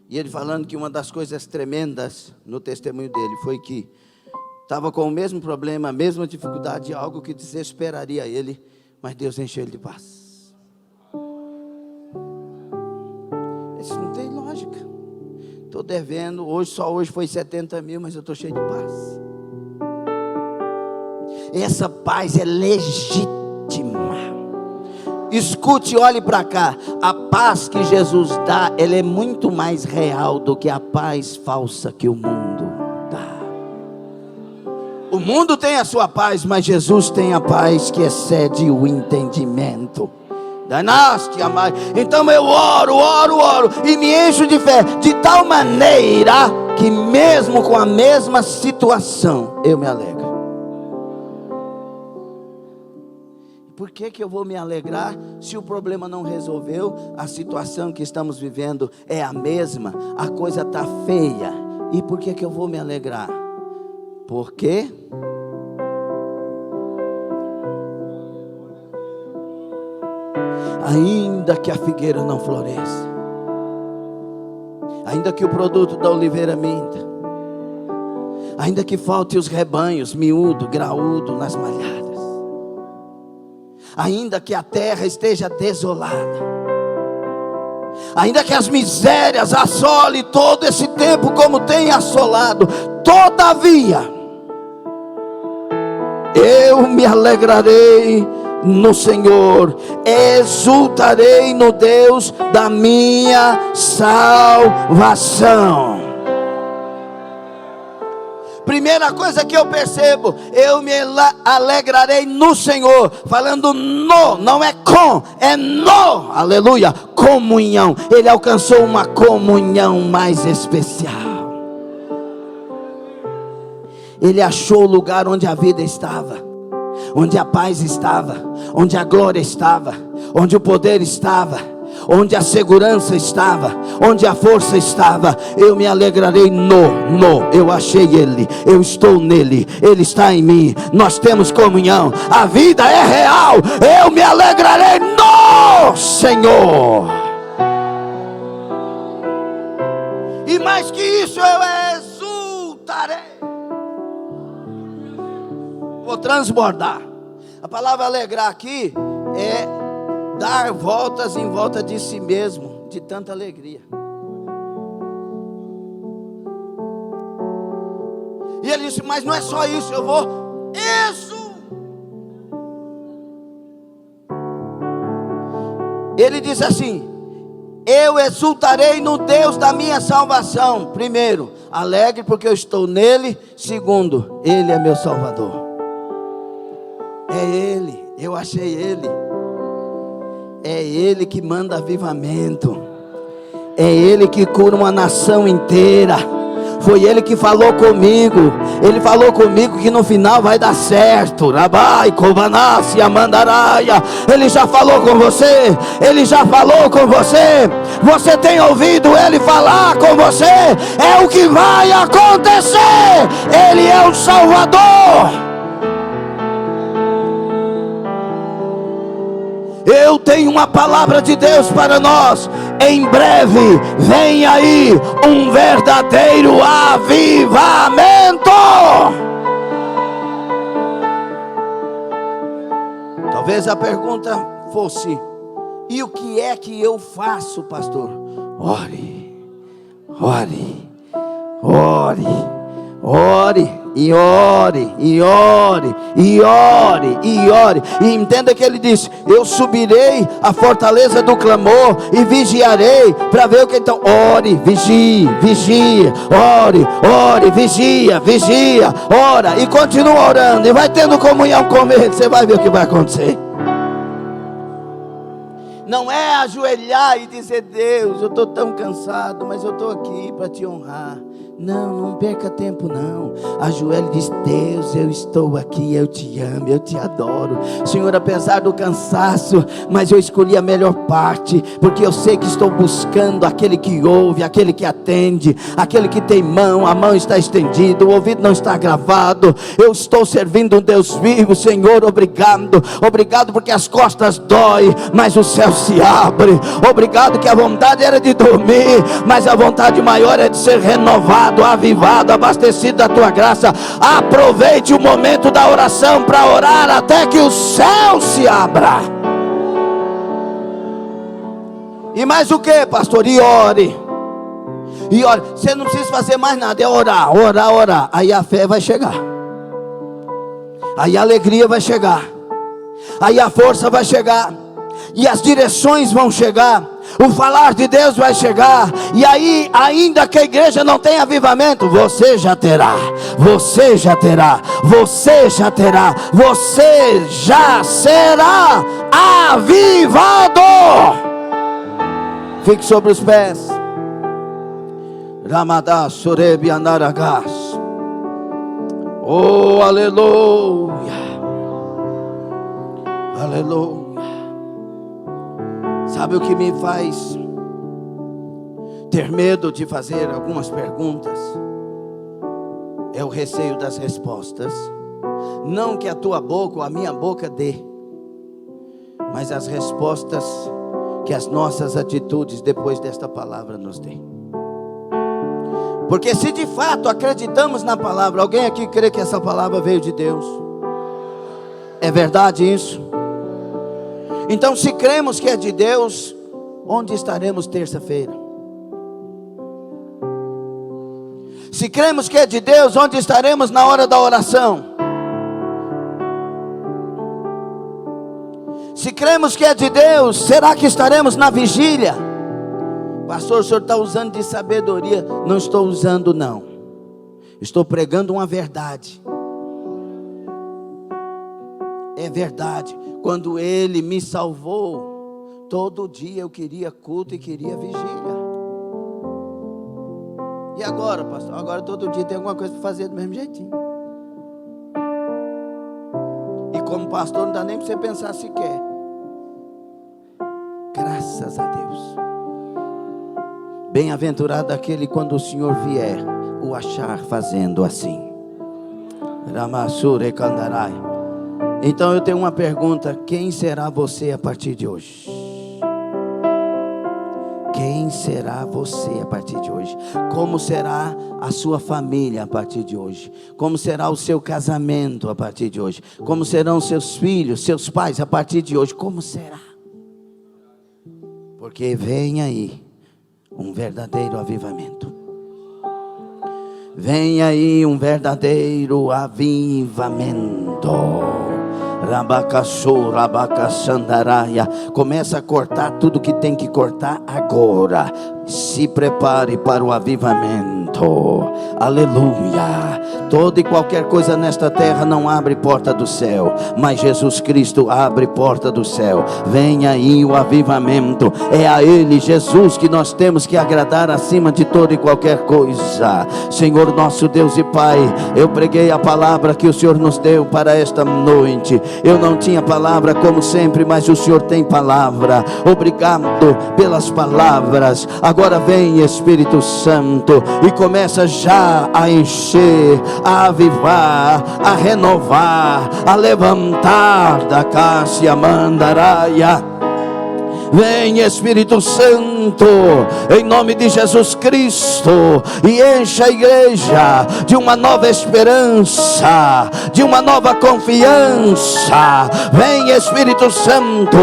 e ele falando que uma das coisas tremendas no testemunho dele foi que estava com o mesmo problema, a mesma dificuldade, algo que desesperaria ele, mas Deus encheu ele de paz. Isso não tem lógica. Estou devendo, só hoje foi 70 mil, mas eu estou cheio de paz. Essa paz é legítima. Escute, olhe para cá. A paz que Jesus dá, ela é muito mais real do que a paz falsa que o mundo dá. O mundo tem a sua paz, mas Jesus tem a paz que excede o entendimento. Danaste, amai. Então eu oro e me encho de fé, de tal maneira que mesmo com a mesma situação, eu me alegro. Por que eu vou me alegrar se o problema não resolveu? A situação que estamos vivendo é a mesma, a coisa está feia. E por que eu vou me alegrar? Porque ainda que a figueira não floresça, ainda que o produto da oliveira minta, ainda que falte os rebanhos miúdo, graúdo nas malhadas, ainda que a terra esteja desolada, ainda que as misérias assolem todo esse tempo como tem assolado, todavia eu me alegrarei no Senhor, exultarei no Deus da minha salvação. Primeira coisa que eu percebo, eu me alegrarei no Senhor. Falando no, não é com, é no, aleluia, comunhão. Ele alcançou uma comunhão mais especial. Ele achou o lugar onde a vida estava, onde a paz estava, onde a glória estava, onde o poder estava, onde a segurança estava, onde a força estava. Eu me alegrarei eu achei Ele, eu estou nele, Ele está em mim, nós temos comunhão, a vida é real. Eu me alegrarei no Senhor. E mais que isso, eu exultarei. Vou transbordar. A palavra alegrar aqui é dar voltas em volta de si mesmo, de tanta alegria. E ele disse, mas não é só isso, eu vou Ele disse assim, eu exultarei no Deus da minha salvação. Primeiro, alegre porque eu estou nele. Segundo, Ele é meu Salvador. É Ele, eu achei Ele. É Ele que manda avivamento. É Ele que cura uma nação inteira. Foi Ele que falou comigo. Ele falou comigo que no final vai dar certo. Rabai, Kovanassi, Amandaraia. Ele já falou com você. Ele já falou com você. Você tem ouvido Ele falar com você. É o que vai acontecer. Ele é o Salvador. Eu tenho uma palavra de Deus para nós. Em breve vem aí um verdadeiro avivamento. Talvez a pergunta fosse: e o que é que eu faço, pastor? Ore, ore, ore, ore. e ore, e ore, e ore, e ore. E entenda que ele disse: eu subirei à fortaleza do clamor e vigiarei para ver o que. Então ore, vigie, vigia, ore, ore, vigia, vigia, ora e continua orando e vai tendo comunhão com ele. Você vai ver o que vai acontecer. Não é ajoelhar e dizer: Deus, eu estou tão cansado, mas eu estou aqui para te honrar. Não perca tempo não. Ajoelhe e diz: Deus, eu estou aqui, eu te amo, eu te adoro. Senhor, apesar do cansaço, mas eu escolhi a melhor parte, porque eu sei que estou buscando aquele que ouve, aquele que atende, aquele que tem mão, a mão está estendida, o ouvido não está gravado. Eu estou servindo um Deus vivo. Senhor, obrigado. Obrigado porque as costas doem, mas o céu se abre. Obrigado que a vontade era de dormir, mas a vontade maior é de ser renovado, avivado, abastecido da tua graça. Aproveite o momento da oração para orar até que o céu se abra. E mais o que, pastor? E ore. E ore. Você não precisa fazer mais nada, é orar, orar, orar. Aí a fé vai chegar, aí a alegria vai chegar, aí a força vai chegar, e as direções vão chegar, o falar de Deus vai chegar. E aí, ainda que a igreja não tenha avivamento, você já terá, você já terá, você já terá, você já será avivado. Fique sobre os pés. Ramadá Sorebi Anaragas. Oh, aleluia, aleluia. Sabe o que me faz ter medo de fazer algumas perguntas? É o receio das respostas. Não que a tua boca ou a minha boca dê, mas as respostas que as nossas atitudes depois desta palavra nos dê. Porque se de fato acreditamos na palavra, alguém aqui crê que essa palavra veio de Deus? É verdade isso? Então, se cremos que é de Deus, onde estaremos terça-feira? Se cremos que é de Deus, onde estaremos na hora da oração? Se cremos que é de Deus, será que estaremos na vigília? Pastor, o senhor está usando de sabedoria? Não estou usando não. Estou pregando uma verdade. É verdade. Quando Ele me salvou, todo dia eu queria culto e queria vigília. E agora, pastor? Agora todo dia tem alguma coisa para fazer do mesmo jeitinho. E como pastor não dá nem para você pensar sequer. Graças a Deus. Bem-aventurado aquele quando o Senhor vier o achar fazendo assim. Ramassure Kandarai. Então eu tenho uma pergunta: quem será você a partir de hoje? Quem será você a partir de hoje? Como será a sua família a partir de hoje? Como será o seu casamento a partir de hoje? Como serão seus filhos, seus pais a partir de hoje? Como será? Porque vem aí um verdadeiro avivamento. Vem aí um verdadeiro avivamento. Rabacaçu, rabacaçandaraia. Começa a cortar tudo que tem que cortar agora. Se prepare para o avivamento. Aleluia. Toda e qualquer coisa nesta terra não abre porta do céu, mas Jesus Cristo abre porta do céu. Vem aí o avivamento. É a Ele, Jesus, que nós temos que agradar acima de toda e qualquer coisa. Senhor nosso Deus e Pai, eu preguei a palavra que o Senhor nos deu para esta noite. Eu não tinha palavra como sempre, mas o Senhor tem palavra. Obrigado pelas palavras. Agora vem Espírito Santo e começa já a encher, a avivar, a renovar, a levantar da Cássia Mandaraia. Vem Espírito Santo, em nome de Jesus Cristo, e enche a igreja de uma nova esperança, de uma nova confiança. Vem Espírito Santo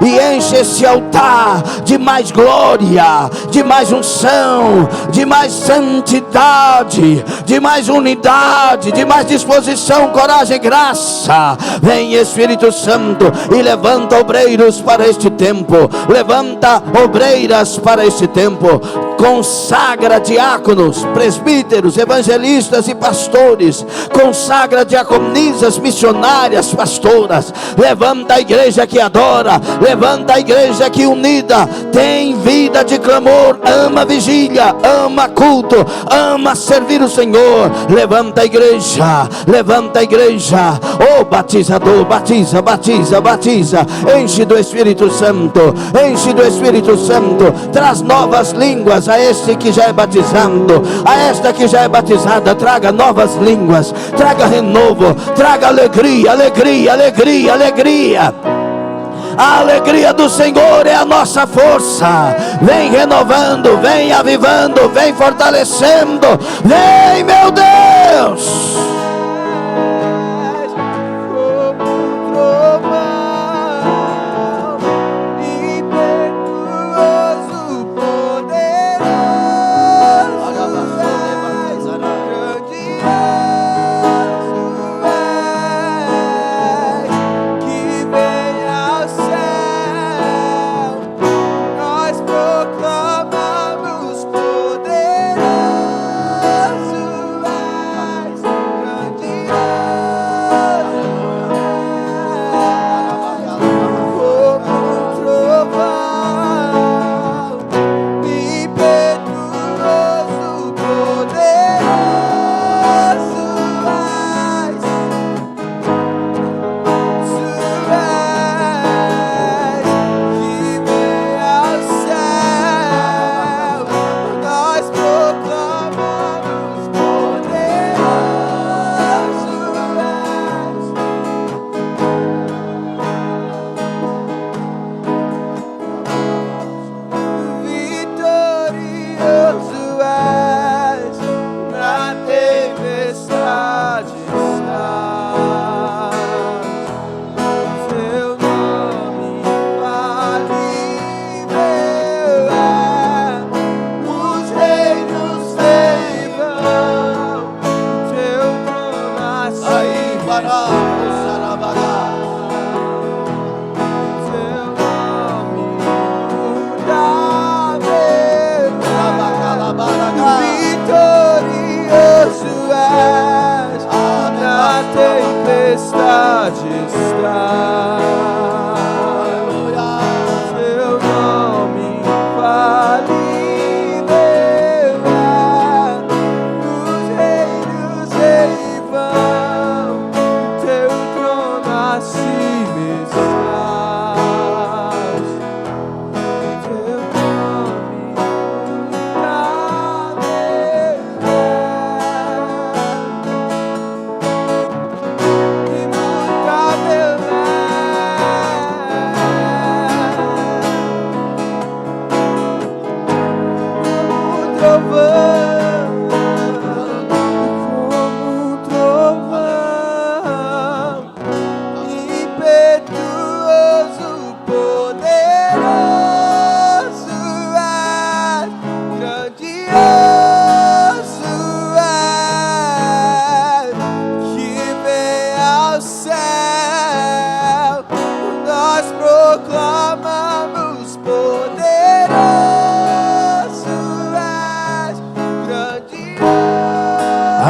e enche esse altar de mais glória, de mais unção, de mais santidade, de mais unidade, de mais disposição, coragem e graça. Vem Espírito Santo e levanta obreiros para este tempo, levanta obreiras para este tempo. Consagra diáconos, presbíteros, evangelistas e pastores. Consagra diaconisas, missionárias, pastoras. Levanta a igreja que adora, levanta a igreja que unida tem vida de clamor, ama vigília, ama culto, ama servir o Senhor. Levanta a igreja, levanta a igreja. Oh batizador, batiza, batiza, batiza. Enche do Espírito Santo, enche do Espírito Santo. Traz novas línguas a este que já é batizado, a esta que já é batizada. Traga novas línguas, traga renovo, traga alegria, alegria, alegria, alegria. A alegria do Senhor é a nossa força. Vem renovando, vem avivando, vem fortalecendo. Vem, meu Deus.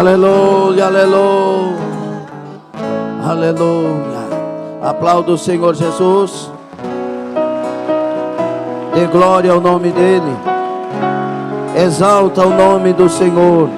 Aleluia, aleluia, aleluia. Aplauda o Senhor Jesus. Dê glória ao nome dele. Exalta o nome do Senhor.